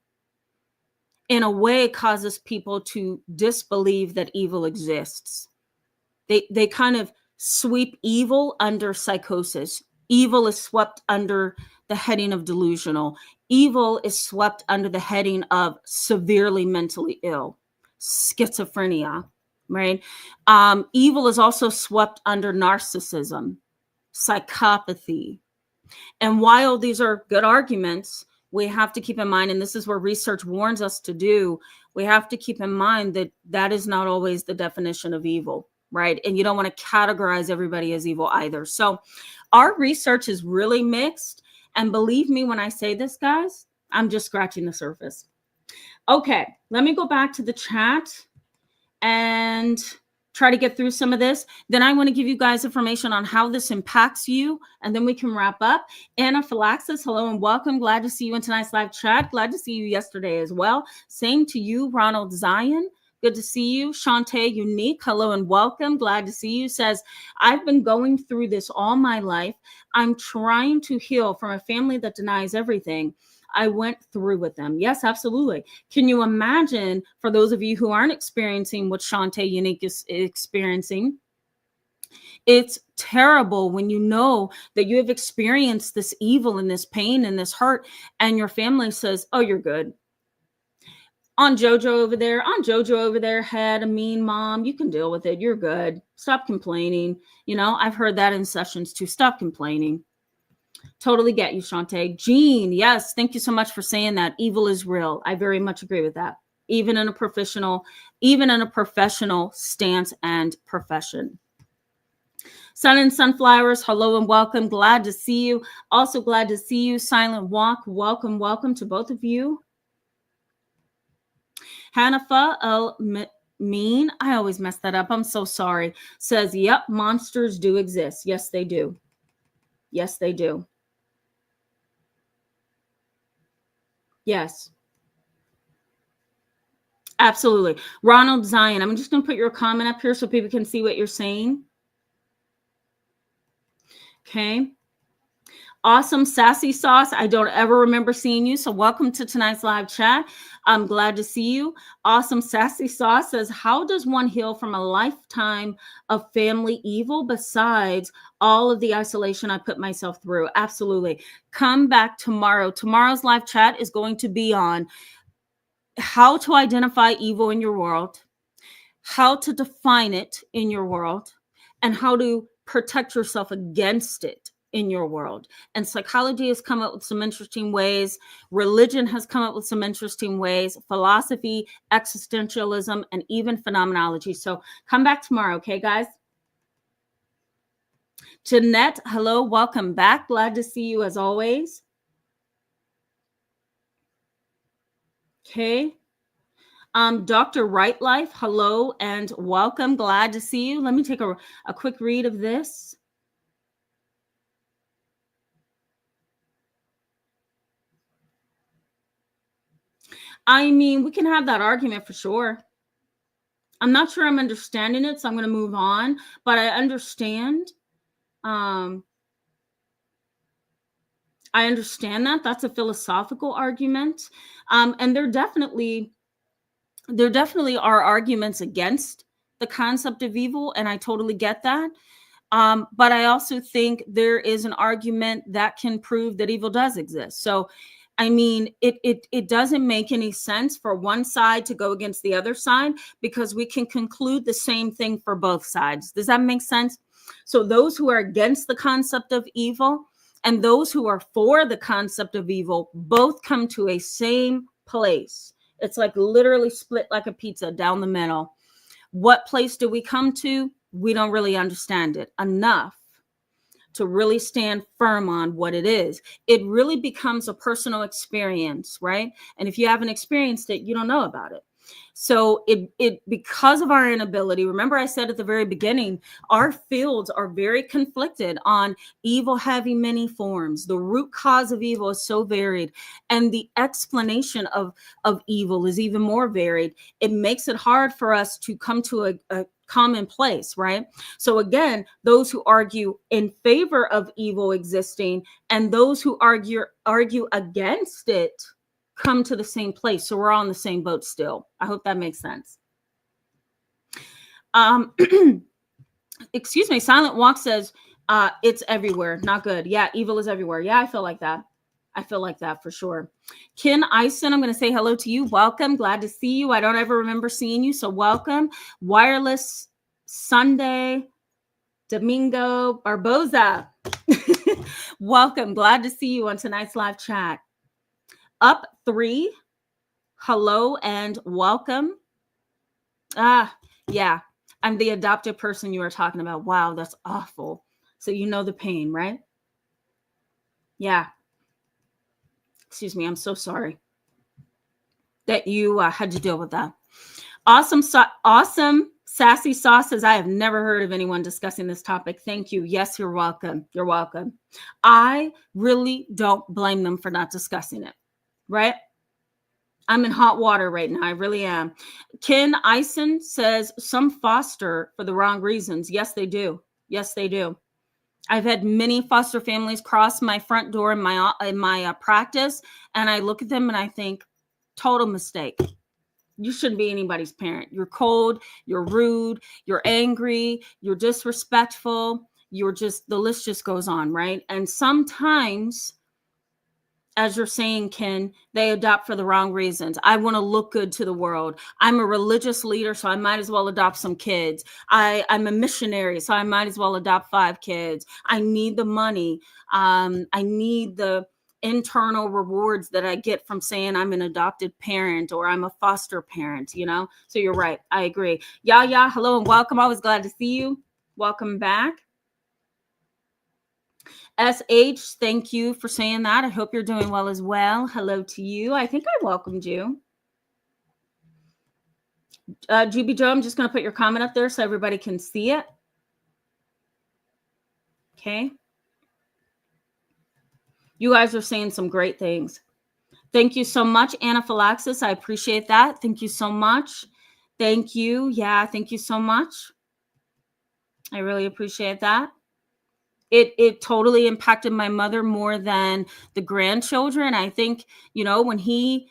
in a way causes people to disbelieve that evil exists. They kind of sweep evil under psychosis. Evil is swept under the heading of delusional. Evil is swept under the heading of severely mentally ill, schizophrenia, right? Evil is also swept under narcissism, psychopathy. And while these are good arguments, we have to keep in mind, and this is where research warns us to do, we have to keep in mind that that is not always the definition of evil, right? And you don't want to categorize everybody as evil either. So our research is really mixed. And believe me when I say this, guys, I'm just scratching the surface. Okay, let me go back to the chat and try to get through some of this. Then I want to give you guys information on how this impacts you, and then we can wrap up. Anaphylaxis, hello and welcome. Glad to see you in tonight's live chat. Glad to see you yesterday as well. Same to you, Ronald Zion. Good to see you. Shantae Unique, hello and welcome. Glad to see you. Says, I've been going through this all my life. I'm trying to heal from a family that denies everything. I went through with them. Yes, absolutely. Can you imagine, for those of you who aren't experiencing what Shantae Unique is experiencing, it's terrible when you know that you have experienced this evil and this pain and this hurt, and your family says, oh, you're good. Aunt Jojo over there had a mean mom. You can deal with it. You're good. Stop complaining. I've heard that in sessions too. Stop complaining. Totally get you, Shantae. Jean, yes, thank you so much for saying that. Evil is real. I very much agree with that. Even in a professional stance and profession. Sun and Sunflowers, hello and welcome. Glad to see you. Also glad to see you. Silent Walk, welcome to both of you. Hanifa Mean, I always mess that up. I'm so sorry. Says, yep, monsters do exist. Yes, they do. Yes, they do. Yes. Absolutely. Ronald Zion, I'm just going to put your comment up here so people can see what you're saying. Okay. Awesome Sassy Sauce. I don't ever remember seeing you. So welcome to tonight's live chat. I'm glad to see you. Awesome Sassy Sauce says, how does one heal from a lifetime of family evil besides all of the isolation I put myself through? Absolutely. Come back tomorrow. Tomorrow's live chat is going to be on how to identify evil in your world, how to define it in your world, and how to protect yourself against it in your world. And psychology has come up with some interesting ways. Religion has come up with some interesting ways. Philosophy, existentialism, and even phenomenology. So come back tomorrow, okay, guys? Jeanette, hello, welcome back. Glad to see you as always. Okay. Dr. Right Life, hello and welcome. Glad to see you. Let me take a quick read of this. I mean, we can have that argument for sure. I'm not sure I'm understanding it, so I'm going to move on. But I understand. I understand that. That's a philosophical argument. And there definitely are arguments against the concept of evil, and I totally get that. But I also think there is an argument that can prove that evil does exist. So, I mean, it doesn't make any sense for one side to go against the other side because we can conclude the same thing for both sides. Does that make sense? So those who are against the concept of evil and those who are for the concept of evil both come to a same place. It's like literally split like a pizza down the middle. What place do we come to? We don't really understand it enough to really stand firm on what it is. It really becomes a personal experience, right? And if you haven't experienced it, you don't know about it. So it because of our inability, remember I said at the very beginning, our fields are very conflicted on evil having many forms. The root cause of evil is so varied, and the explanation of evil is even more varied. It makes it hard for us to come to a common place, right? So again, those who argue in favor of evil existing and those who argue against it come to the same place. So we're all in the same boat still. I hope that makes sense. Excuse me. Silent Walk says, it's everywhere. Not good. Yeah, evil is everywhere. Yeah, I feel like that. I feel like that for sure. Ken Eisen, I'm going to say hello to you. Welcome. Glad to see you. I don't ever remember seeing you, so welcome. Wireless Sunday, Domingo Barboza. Welcome. Glad to see you on tonight's live chat. Up 3, hello and welcome. Yeah, I'm the adopted person you were talking about. Wow, that's awful. So you know the pain, right? Yeah. Excuse me, I'm so sorry that you had to deal with that. Awesome Sassy Sauce says, I have never heard of anyone discussing this topic. Thank you. Yes, you're welcome. You're welcome. I really don't blame them for not discussing it, right? I'm in hot water right now. I really am. Ken Eisen says, some foster for the wrong reasons. Yes, they do. Yes, they do. I've had many foster families cross my front door in my practice, and I look at them and I think, total mistake. You shouldn't be anybody's parent. You're cold, you're rude, you're angry, you're disrespectful, you're just, the list just goes on, right? And sometimes, as you're saying, Ken, they adopt for the wrong reasons. I want to look good to the world. I'm a religious leader, so I might as well adopt some kids. I'm a missionary, so I might as well adopt 5 kids. I need the money. I need the internal rewards that I get from saying I'm an adopted parent or I'm a foster parent, you know? So you're right. I agree. Yeah. Hello and welcome. Always glad to see you. Welcome back. SH, thank you for saying that. I hope you're doing well as well. Hello to you. I think I welcomed you. GB Joe, I'm just going to put your comment up there so everybody can see it. Okay. You guys are saying some great things. Thank you so much, Anaphylaxis. I appreciate that. Thank you so much. Thank you. Yeah, thank you so much. I really appreciate that. It totally impacted my mother more than the grandchildren. I think, when he,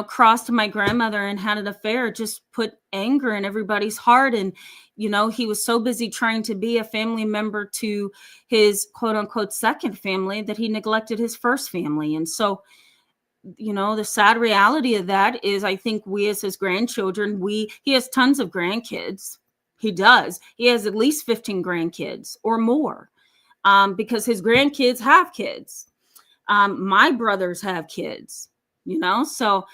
crossed my grandmother and had an affair, it just put anger in everybody's heart. And, he was so busy trying to be a family member to his quote unquote second family that he neglected his first family. And so, the sad reality of that is, I think we as his grandchildren, he has tons of grandkids. He does. He has at least 15 grandkids or more, because his grandkids have kids. My brothers have kids, so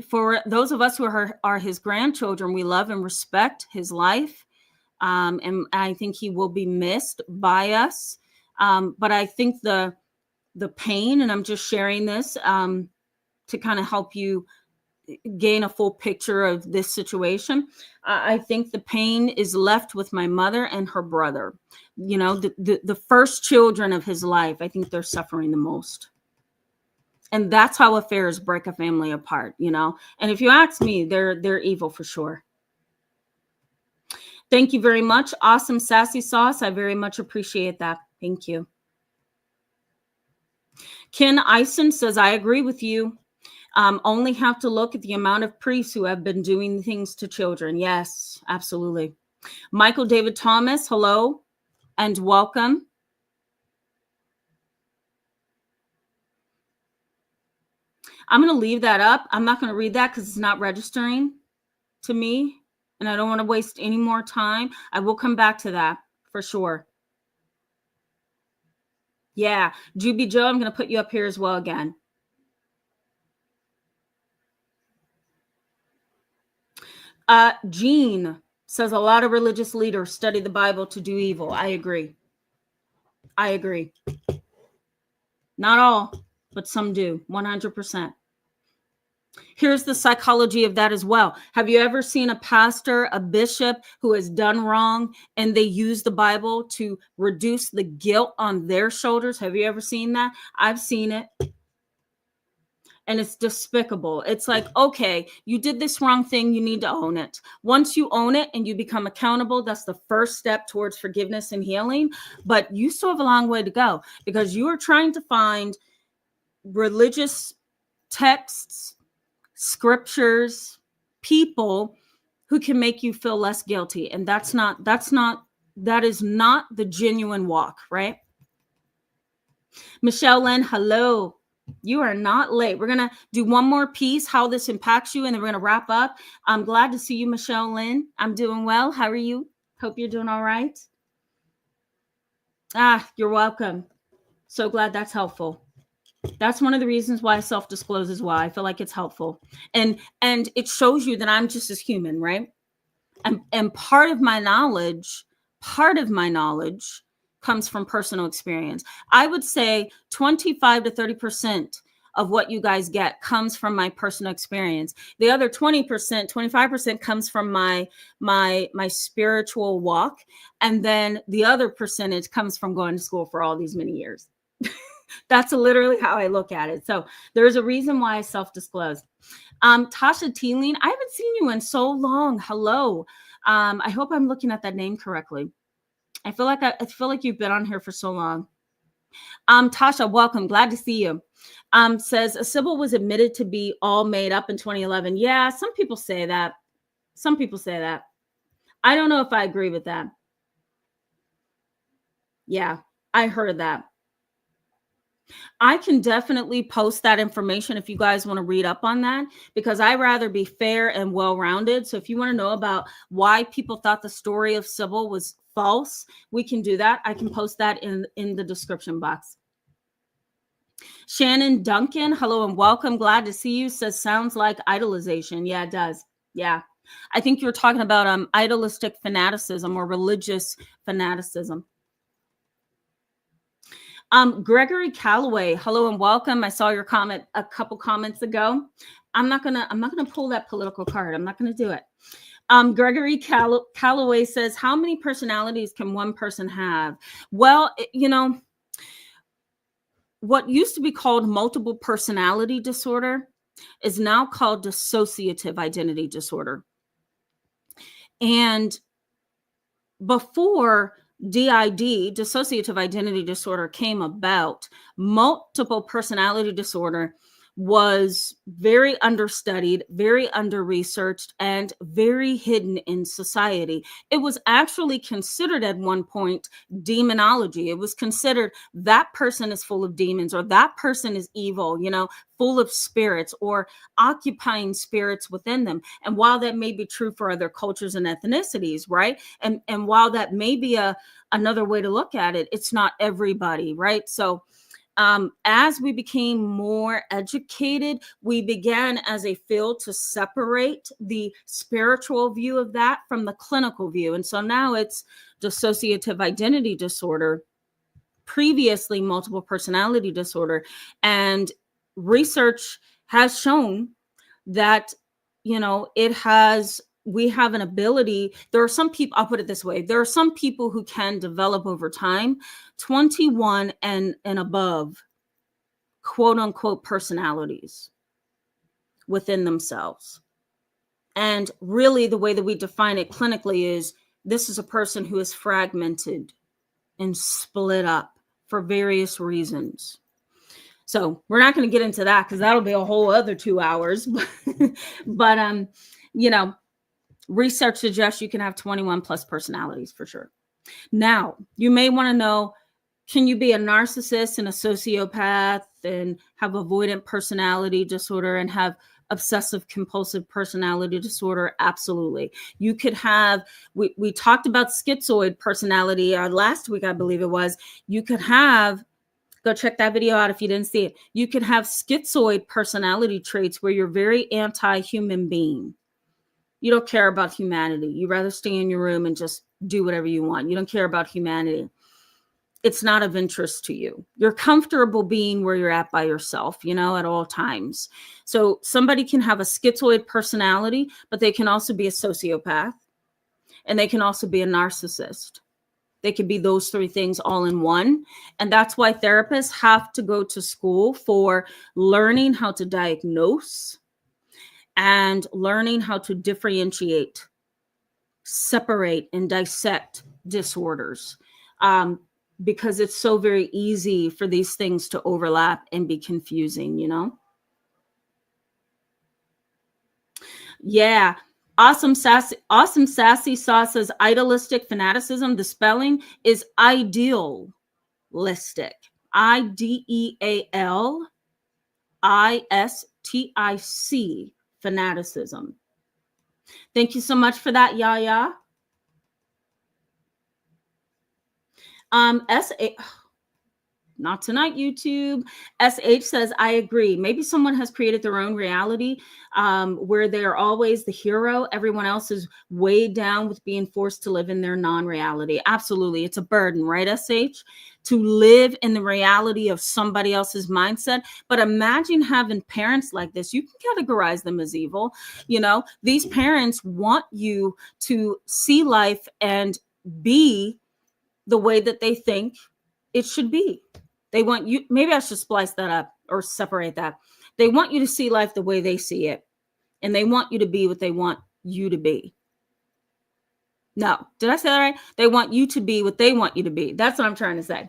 for those of us who are his grandchildren, we love and respect his life. And I think he will be missed by us. But I think the pain, and I'm just sharing this to kind of help you gain a full picture of this situation. I think the pain is left with my mother and her brother. The first children of his life, I think they're suffering the most. And that's how affairs break a family apart, And if you ask me, they're evil for sure. Thank you very much. Awesome sassy sauce. I very much appreciate that. Thank you. Ken Eisen says, I agree with you. Only have to look at the amount of priests who have been doing things to children. Yes, absolutely. Michael David Thomas, hello and welcome. I'm going to leave that up. I'm not going to read that because it's not registering to me, and I don't want to waste any more time. I will come back to that for sure. Yeah, Juby Joe, I'm going to put you up here as well again. Jean says a lot of religious leaders study the Bible to do evil. I agree. Not all, but some do, 100%. Here's the psychology of that as well. Have you ever seen a pastor, a bishop who has done wrong and they use the Bible to reduce the guilt on their shoulders? Have you ever seen that? I've seen it. And it's despicable. It's like, okay, you did this wrong thing. You need to own it. Once you own it and you become accountable, that's the first step towards forgiveness and healing. But you still have a long way to go because you are trying to find religious texts, scriptures, people who can make you feel less guilty. And that is not the genuine walk, right? Michelle Lynn, hello. You are not late. We're going to do one more piece, how this impacts you, and then we're going to wrap up. I'm glad to see you, Michelle Lynn. I'm doing well. How are you? Hope you're doing all right. You're welcome. So glad that's helpful. That's one of the reasons why I self-disclose as well. I feel like it's helpful. And it shows you that I'm just as human, right? And part of my knowledge comes from personal experience. I would say 25 to 30% of what you guys get comes from my personal experience. The other 20%, 25% comes from my spiritual walk. And then the other percentage comes from going to school for all these many years. That's literally how I look at it. So there's a reason why I self-disclose. Tasha Teeling, I haven't seen you in so long. Hello. I hope I'm looking at that name correctly. I feel like you've been on here for so long. Tasha, welcome. Glad to see you. Says Sybil was admitted to be all made up in 2011. Yeah, some people say that. I don't know if I agree with that. Yeah, I heard that. I can definitely post that information if you guys want to read up on that, because I rather be fair and well-rounded. So if you want to know about why people thought the story of Sybil was false, we can do that. I can post that in the description box. Shannon Duncan, hello and welcome. Glad to see you. Says sounds like idolization. Yeah, it does. Yeah. I think you're talking about idolistic fanaticism or religious fanaticism. Gregory Calloway, hello and welcome. I saw your comment a couple comments ago. I'm not gonna pull that political card. I'm not gonna do it. Gregory Calloway says, how many personalities can one person have? Well, what used to be called multiple personality disorder is now called dissociative identity disorder. And before DID, dissociative identity disorder, came about, multiple personality disorder was very understudied, very under-researched, and very hidden in society. It was actually considered at one point demonology. It was considered that person is full of demons, or that person is evil, full of spirits, or occupying spirits within them. And while that may be true for other cultures and ethnicities, right? And while that may be another way to look at it, it's not everybody, right? So as we became more educated, we began as a field to separate the spiritual view of that from the clinical view. And so now it's dissociative identity disorder, previously multiple personality disorder. And research has shown that, we have an ability. There are some people, I'll put it this way. There are some people who can develop over time 21 and above, quote unquote, personalities within themselves. And really the way that we define it clinically is this is a person who is fragmented and split up for various reasons. So we're not going to get into that because that'll be a whole other 2 hours. But research suggests you can have 21 plus personalities for sure. Now, you may want to know, can you be a narcissist and a sociopath and have avoidant personality disorder and have obsessive compulsive personality disorder? Absolutely. You could have, we talked about schizoid personality last week, I believe it was. You could have, go check that video out if you didn't see it. You could have schizoid personality traits where you're very anti-human being. You don't care about humanity. You rather stay in your room and just do whatever you want. You don't care about humanity. It's not of interest to you. You're comfortable being where you're at by yourself, at all times. So somebody can have a schizoid personality, but they can also be a sociopath, and they can also be a narcissist. They could be those three things all in one. And that's why therapists have to go to school for learning how to diagnose and learning how to differentiate, separate, and dissect disorders, because it's so very easy for these things to overlap and be confusing, Yeah. Awesome Sassy Sauce says idealistic fanaticism. The spelling is idealistic. IDEALISTIC. Fanaticism. Thank you so much for that, Yaya. Not tonight, YouTube. SH says, I agree. Maybe someone has created their own reality where they are always the hero. Everyone else is weighed down with being forced to live in their non-reality. Absolutely. It's a burden, right, SH? To live in the reality of somebody else's mindset. But imagine having parents like this. You can categorize them as evil. These parents want you to see life and be the way that they think it should be. They want you, maybe I should splice that up or separate that. They want you to see life the way they see it. And they want you to be what they want you to be. No, did I say that right? They want you to be what they want you to be. That's what I'm trying to say.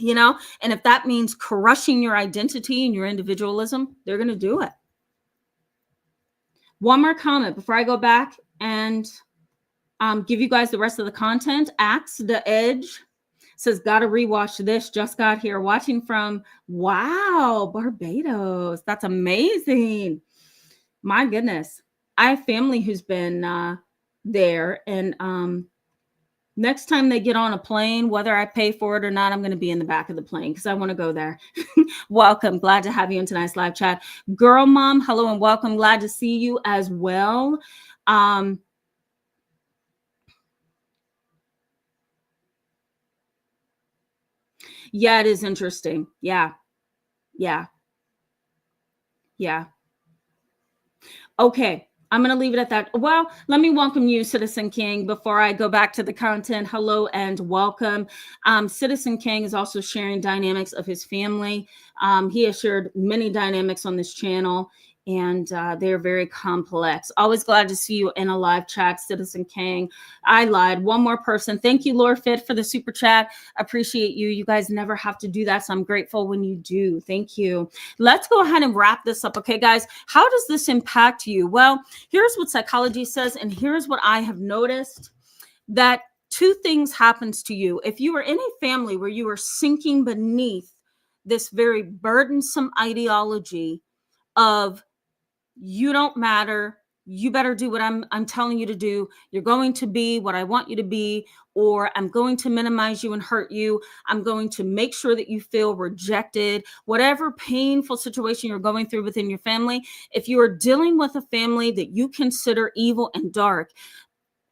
And if that means crushing your identity and your individualism, they're going to do it. One more comment before I go back and give you guys the rest of the content. Axe the Edge says, gotta rewatch this. Just got here watching from, wow, Barbados. That's amazing. My goodness. I have family who's been there. And next time they get on a plane, whether I pay for it or not, I'm going to be in the back of the plane because I want to go there. Welcome. Glad to have you in tonight's live chat. Girl Mom, hello and welcome. Glad to see you as well. Yeah, it is interesting. Yeah. Okay. I'm going to leave it at that. Well, let me welcome you, Citizen King, before I go back to the content. Hello and welcome. Citizen King is also sharing dynamics of his family. He has shared many dynamics on this channel. and they're very complex. Always glad to see you in a live chat, Citizen King. I lied. One more person. Thank you, Lord Fit, for the super chat. Appreciate you. You guys never have to do that, so I'm grateful when you do. Thank you. Let's go ahead and wrap this up. Okay, guys, how does this impact you? Well, here's what psychology says, and here's what I have noticed, that two things happens to you. If you are in a family where you are sinking beneath this very burdensome ideology of you don't matter, you better do what I'm telling you to do, you're going to be what I want you to be, or I'm going to minimize you and hurt you, I'm going to make sure that you feel rejected, whatever painful situation you're going through within your family, if you are dealing with a family that you consider evil and dark,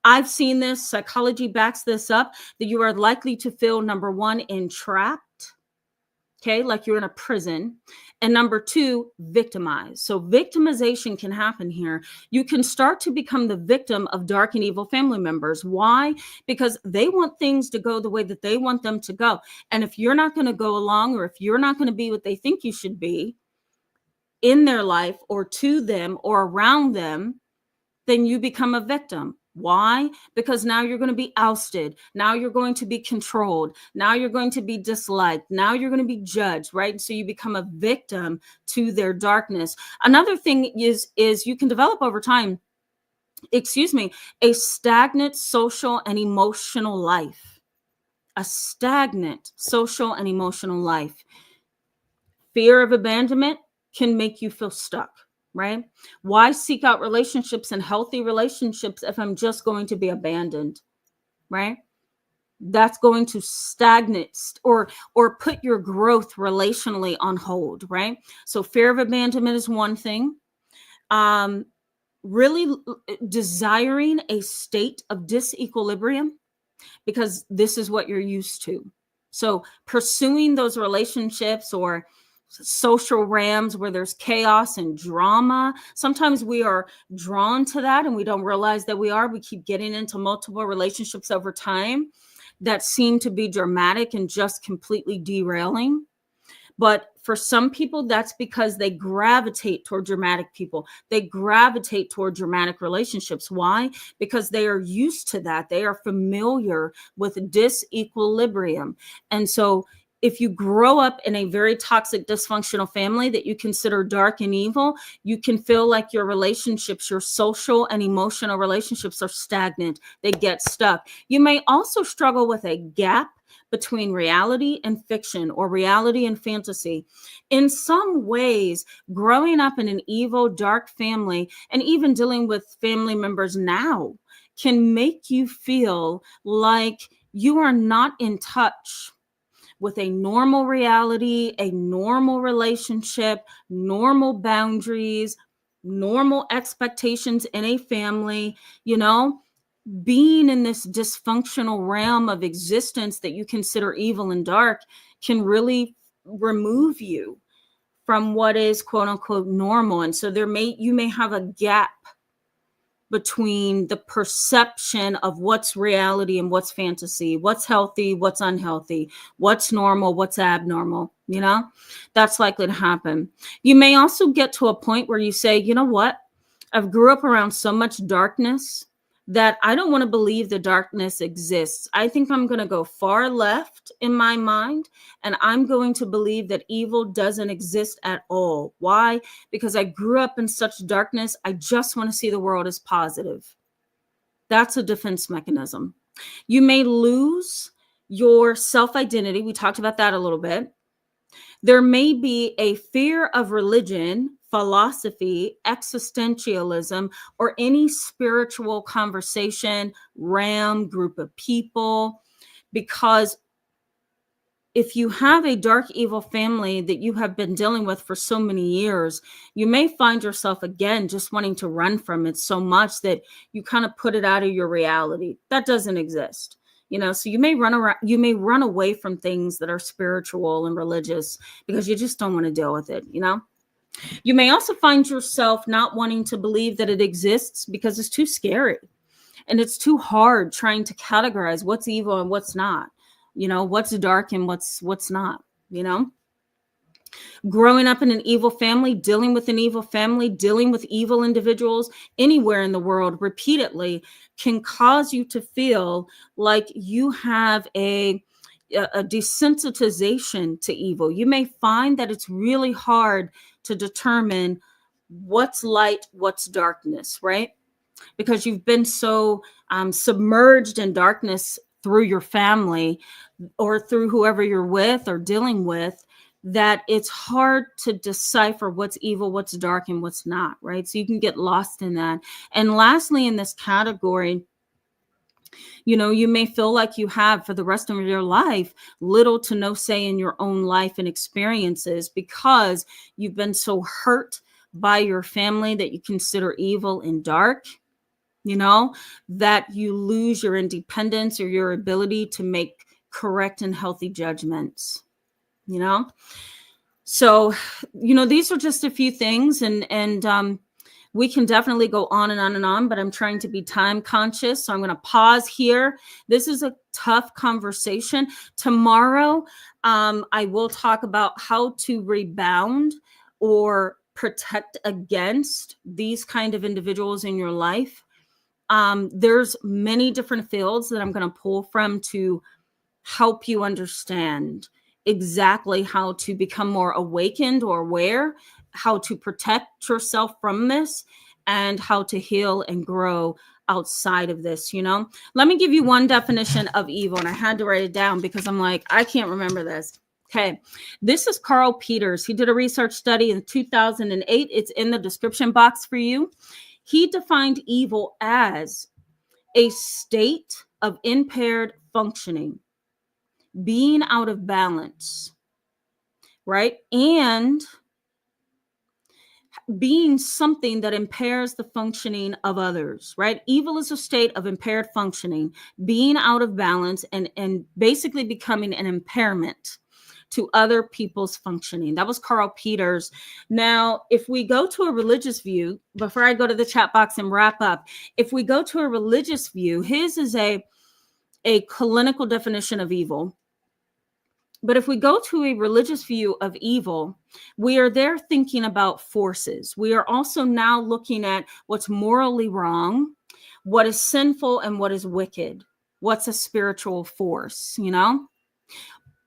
I've seen this, psychology backs this up, that you are likely to feel, number one, entrapped, okay, like you're in a prison, and number two, victimized. So victimization can happen here. You can start to become the victim of dark and evil family members. Why? Because they want things to go the way that they want them to go. And if you're not going to go along, or if you're not going to be what they think you should be in their life or to them or around them, then you become a victim. Why? Because now you're going to be ousted. Now you're going to be controlled. Now you're going to be disliked. Now you're going to be judged, right? So you become a victim to their darkness. Another thing is you can develop over time, a stagnant social and emotional life. A stagnant social and emotional life. Fear of abandonment can make you feel stuck. Right? Why seek out relationships and healthy relationships if I'm just going to be abandoned? Right? That's going to stagnate or put your growth relationally on hold. Right? So fear of abandonment is one thing. Really desiring a state of disequilibrium because this is what you're used to. So pursuing those relationships or social rams where there's chaos and drama. Sometimes we are drawn to that and we don't realize that we are. We keep getting into multiple relationships over time that seem to be dramatic and just completely derailing. But for some people, that's because they gravitate toward dramatic people. They gravitate toward dramatic relationships. Why? Because they are used to that. They are familiar with disequilibrium. And so if you grow up in a very toxic, dysfunctional family that you consider dark and evil, you can feel like your relationships, your social and emotional relationships are stagnant. They get stuck. You may also struggle with a gap between reality and fiction or reality and fantasy. In some ways, growing up in an evil, dark family and even dealing with family members now can make you feel like you are not in touch with a normal reality, a normal relationship, normal boundaries, normal expectations in a family, being in this dysfunctional realm of existence that you consider evil and dark can really remove you from what is quote unquote normal. And so you may have a gap between the perception of what's reality and what's fantasy, what's healthy, what's unhealthy, what's normal, what's abnormal, that's likely to happen. You may also get to a point where you say, you know what? I've grew up around so much darkness that I don't want to believe the darkness exists. I think I'm going to go far left in my mind, and I'm going to believe that evil doesn't exist at all. Why? Because I grew up in such darkness. I just want to see the world as positive. That's a defense mechanism. You may lose your self-identity. We talked about that a little bit. There may be a fear of religion, philosophy, existentialism, or any spiritual conversation, group of people, because if you have a dark, evil family that you have been dealing with for so many years, you may find yourself again just wanting to run from it so much that you kind of put it out of your reality. That doesn't exist. So you may run away from things that are spiritual and religious because you just don't want to deal with it. You may also find yourself not wanting to believe that it exists because it's too scary and it's too hard trying to categorize what's evil and what's not, what's dark and what's not, Growing up in an evil family, dealing with an evil family, dealing with evil individuals anywhere in the world repeatedly can cause you to feel like you have a desensitization to evil. You may find that it's really hard to determine what's light, what's darkness, right? Because you've been so submerged in darkness through your family or through whoever you're with or dealing with, that it's hard to decipher what's evil, what's dark, and what's not, right? So you can get lost in that. And lastly, in this category, you may feel like you have for the rest of your life little to no say in your own life and experiences because you've been so hurt by your family that you consider evil and dark, that you lose your independence or your ability to make correct and healthy judgments, So, these are just a few things, and we can definitely go on and on and on, but I'm trying to be time conscious. So I'm going to pause here. This is a tough conversation. Tomorrow, I will talk about how to rebound or protect against these kind of individuals in your life. There's many different fields that I'm going to pull from to help you understand exactly how to become more awakened or aware, how to protect yourself from this, and how to heal and grow outside of this. Let me give you one definition of evil, and I had to write it down because I'm like, I can't remember this. Okay, this is Carl Peters. He did a research study in 2008. It's in the description box for you. He defined evil as a state of impaired functioning, being out of balance, right? And being something that impairs the functioning of others, right? Evil is a state of impaired functioning, being out of balance, and basically becoming an impairment to other people's functioning. That was Carl Peters. Now, if we go to a religious view, before I go to the chat box and wrap up, if we go to a religious view, his is a clinical definition of evil. But if we go to a religious view of evil, we are there thinking about forces. We are also now looking at what's morally wrong, what is sinful, and what is wicked. What's a spiritual force,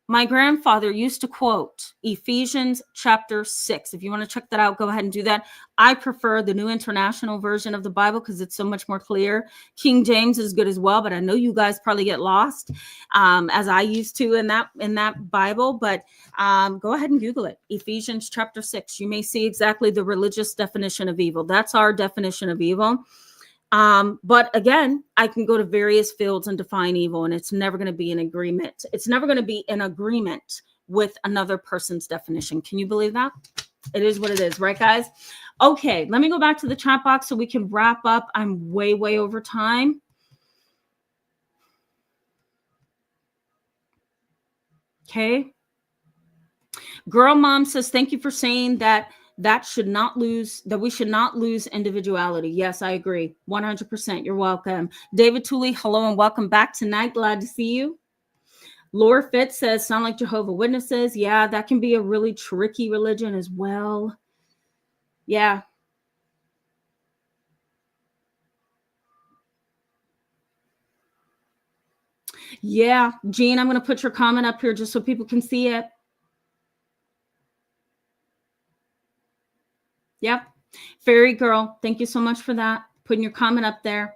My grandfather used to quote Ephesians chapter 6. If you want to check that out, go ahead and do that. I prefer the New International Version of the Bible because it's so much more clear. King James is good as well, but I know you guys probably get lost as I used to in that Bible. But go ahead and Google it. Ephesians chapter 6. You may see exactly the religious definition of evil. That's our definition of evil. But again, I can go to various fields and define evil, and it's never going to be in agreement. It's never going to be in agreement with another person's definition. Can you believe that? It is what it is, right, guys? Okay, let me go back to the chat box so we can wrap up. I'm way, way over time. Okay. Girl Mom says, thank you for saying that we should not lose individuality. Yes, I agree. 100%. You're welcome. David Tooley, hello and welcome back tonight. Glad to see you. Laura Fitz says, sound like Jehovah's Witnesses. Yeah, that can be a really tricky religion as well. Yeah. Yeah. Jean, I'm going to put your comment up here just so people can see it. Yep. Fairy Girl, thank you so much for that. Putting your comment up there.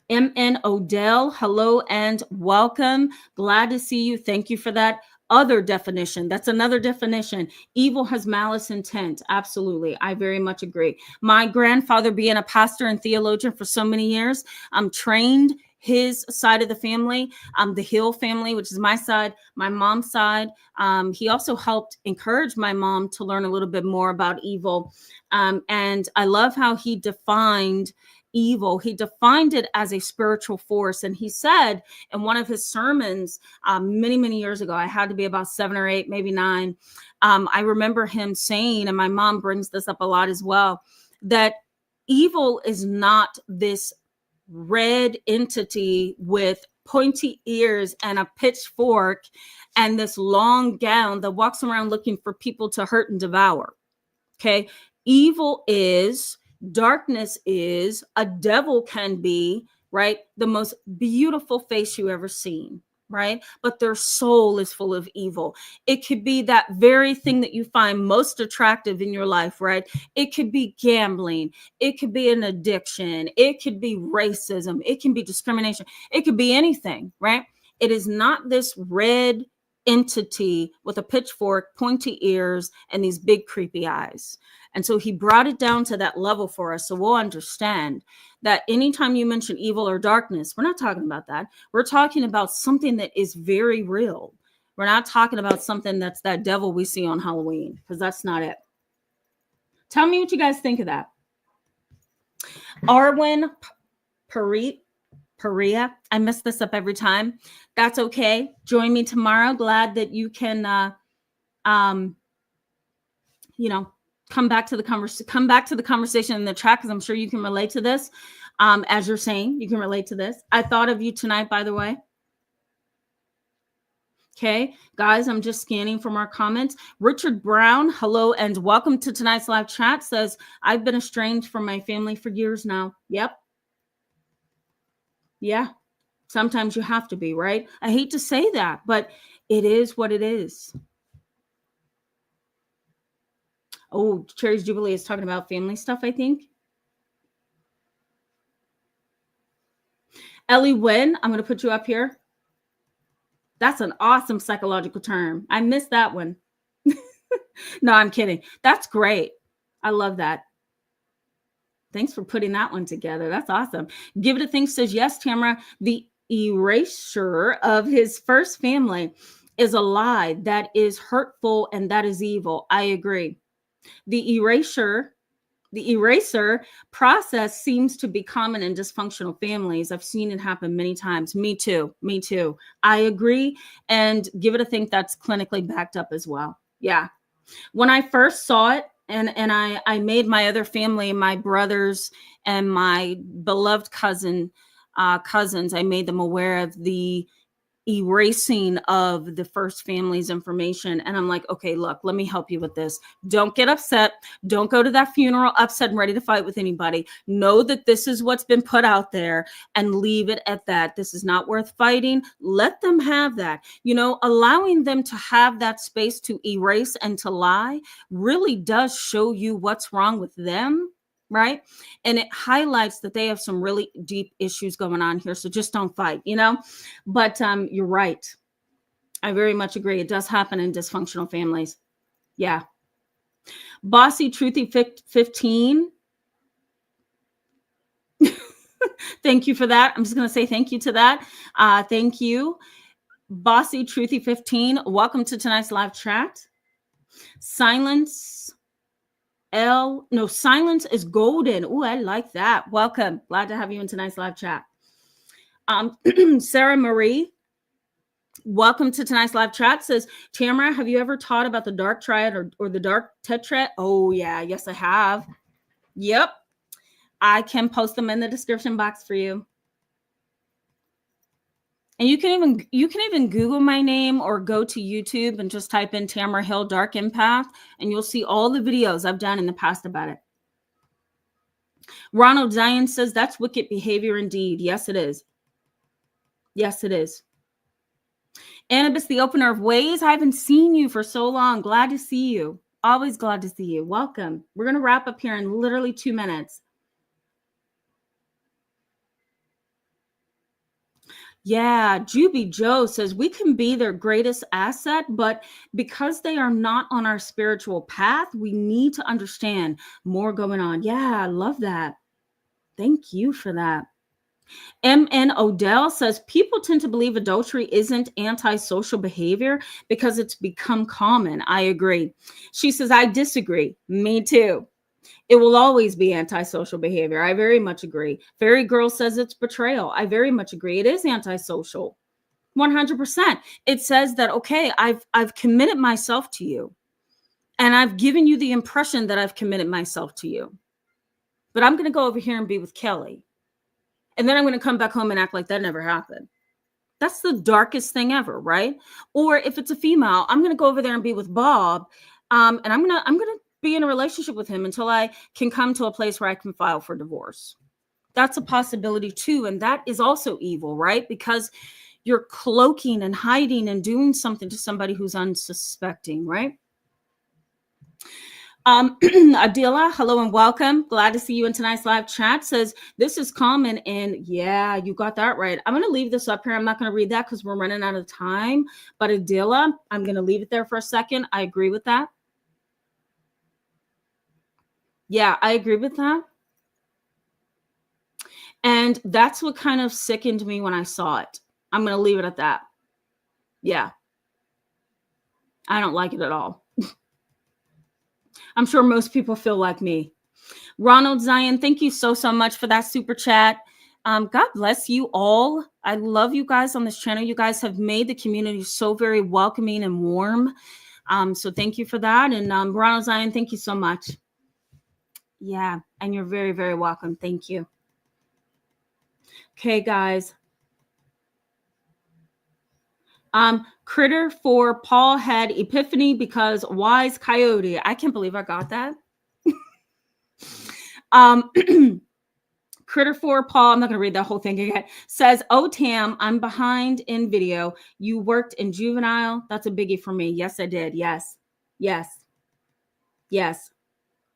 M.N. Odell, hello and welcome. Glad to see you. Thank you for that. Other definition. That's another definition. Evil has malice intent. Absolutely. I very much agree. My grandfather, being a pastor and theologian for so many years, trained his side of the family, the Hill family, which is my side, my mom's side. He also helped encourage my mom to learn a little bit more about evil. And I love how he defined evil. He defined it as a spiritual force. And he said in one of his sermons many, many years ago, I had to be about 7 or 8, maybe 9. I remember him saying, and my mom brings this up a lot as well, that evil is not this red entity with pointy ears and a pitchfork and this long gown that walks around looking for people to hurt and devour. Okay. Evil is, darkness is, a devil can be, right, the most beautiful face you ever seen, right? But their soul is full of evil. It could be that very thing that you find most attractive in your life, right? It could be gambling. It could be an addiction. It could be racism. It can be discrimination. It could be anything, right? It is not this red entity with a pitchfork, pointy ears, and these big creepy eyes. And so he brought it down to that level for us. So we'll understand that anytime you mention evil or darkness, we're not talking about that. We're talking about something that is very real. We're not talking about something that's that devil we see on Halloween, because that's not it. Tell me what you guys think of that. Arwen Perea. I mess this up every time. That's okay. Join me tomorrow. Glad that you can, come back to the conversation in the chat, because I'm sure you can relate to this. As you're saying, you can relate to this. I thought of you tonight, by the way. Okay, guys, I'm just scanning from our comments. Richard Brown, hello and welcome to tonight's live chat, says, I've been estranged from my family for years now. Yep. Yeah. Sometimes you have to be, right? I hate to say that, but it is what it is. Oh, Cherry's Jubilee is talking about family stuff, I think. Ellie Wynn, I'm going to put you up here. That's an awesome psychological term. I missed that one. No, I'm kidding. That's great. I love that. Thanks for putting that one together. That's awesome. Give It a Think says, yes, Tamara, the erasure of his first family is a lie that is hurtful and that is evil. I agree. The eraser process seems to be common in dysfunctional families. I've seen it happen many times. Me too. I agree. And Give It a Think, that's clinically backed up as well. Yeah. When I first saw it, and I made my other family, my brothers and my beloved cousins, I made them aware of the erasing of the first family's information. And I'm like, okay, look, let me help you with this. Don't get upset. Don't go to that funeral upset and ready to fight with anybody. Know that this is what's been put out there and leave it at that. This is not worth fighting. Let them have that. Allowing them to have that space to erase and to lie really does show you what's wrong with them. Right. And it highlights that they have some really deep issues going on here. So just don't fight, but you're right. I very much agree. It does happen in dysfunctional families. Yeah. Bossy Truthy 15. Thank you for that. I'm just going to say thank you to that. Thank you. Bossy Truthy 15. Welcome to tonight's live chat. Silence is golden. Oh, I like that. Welcome. Glad to have you in tonight's live chat. Sarah Marie, welcome to tonight's live chat. Says, Tamara, have you ever taught about the dark triad or the dark tetrad? Oh, yeah. Yes, I have. Yep. I can post them in the description box for you. And you can even Google my name or go to YouTube and just type in Tamara Hill Dark Empath, and you'll see all the videos I've done in the past about it. Ronald Zion says, that's wicked behavior indeed. Yes, it is. Yes, it is. Annabis, the opener of ways. I haven't seen you for so long. Glad to see you. Always glad to see you. Welcome. We're going to wrap up here in literally 2 minutes. Yeah, Juby Joe says we can be their greatest asset, but because they are not on our spiritual path, we need to understand more going on. Yeah, I love that. Thank you for that. M.N. Odell says people tend to believe adultery isn't antisocial behavior because it's become common. I agree. She says, I disagree. Me too. It will always be antisocial behavior. I very much agree. Fairy Girl says it's betrayal. I very much agree. It is antisocial. 100%. It says that, okay, I've committed myself to you. And I've given you the impression that I've committed myself to you. But I'm going to go over here and be with Kelly. And then I'm going to come back home and act like that never happened. That's the darkest thing ever, right? Or if it's a female, I'm going to go over there and be with Bob, and I'm gonna be in a relationship with him until I can come to a place where I can file for divorce. That's a possibility too, and that is also evil, right? Because you're cloaking and hiding and doing something to somebody who's unsuspecting, right? Adila, hello and welcome. Glad to see you in tonight's live chat. Says this is common, and yeah, you got that right. I'm going to leave this up here. I'm not going to read that because we're running out of time. But Adila, I'm going to leave it there for a second. I agree with that. Yeah, I agree with that. And that's what kind of sickened me when I saw it. I'm going to leave it at that. Yeah, I don't like it at all. I'm sure most people feel like me. Ronald Zion, thank you so much for that super chat. God bless you all. I love you guys on this channel. You guys have made the community so very welcoming and warm. So thank you for that. And Ronald Zion, thank you so much. Yeah, and you're very, very welcome. Thank you. Okay, guys. Critter for Paul had epiphany because wise coyote. I can't believe I got that. Critter for Paul, I'm not going to read that whole thing again, says, oh, Tam, I'm behind in video. You worked in juvenile. That's a biggie for me. Yes, I did. Yes. Yes. Yes.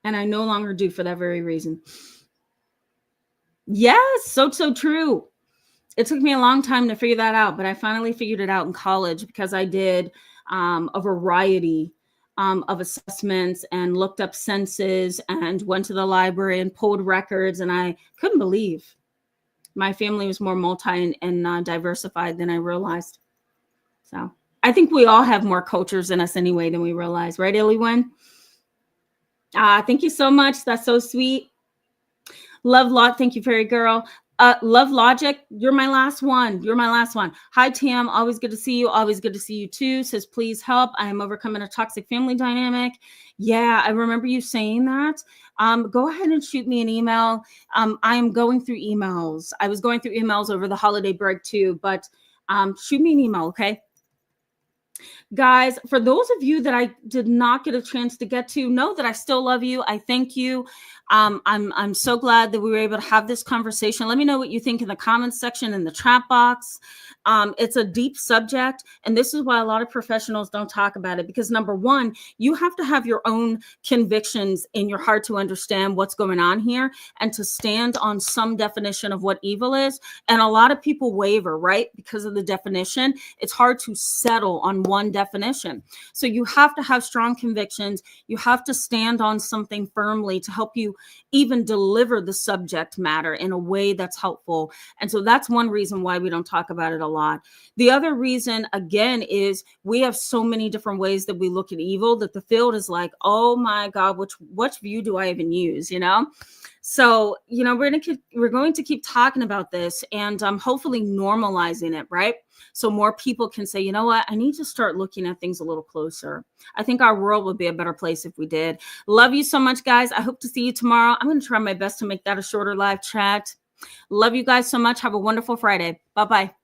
And I no longer do for that very reason. Yes. So true. It took me a long time to figure that out, but I finally figured it out in college because I did a variety of assessments and looked up census and went to the library and pulled records. And I couldn't believe my family was more multi and diversified than I realized. So I think we all have more cultures in us anyway than we realize. Right, Illiwen? Thank you so much. That's so sweet. Love lot. Thank you, fairy girl. Love Logic, you're my last one. You're my last one. Hi, Tam. Always good to see you. Always good to see you too. Says, please help. I am overcoming a toxic family dynamic. Yeah, I remember you saying that. Go ahead and shoot me an email. I am going through emails. I was going through emails over the holiday break too, but shoot me an email, okay? Guys, for those of you that I did not get a chance to get to, know that I still love you. I thank you. I'm so glad that we were able to have this conversation. Let me know what you think in the comments section, in the chat box. It's a deep subject, and this is why a lot of professionals don't talk about it, because number one, you have to have your own convictions in your heart to understand what's going on here and to stand on some definition of what evil is. And a lot of people waver, right? Because of the definition, it's hard to settle on one definition. So you have to have strong convictions. You have to stand on something firmly to help you even deliver the subject matter in a way that's helpful. And so that's one reason why we don't talk about it a lot. The other reason, again, is we have so many different ways that we look at evil that the field is like, oh my God, which view do I even use, you know? So, you know, we're going to keep talking about this and hopefully normalizing it, right? So more people can say, you know what, I need to start looking at things a little closer. I think our world would be a better place if we did. Love you so much, guys. I hope to see you tomorrow. I'm going to try my best to make that a shorter live chat. Love you guys so much. Have a wonderful Friday. Bye-bye.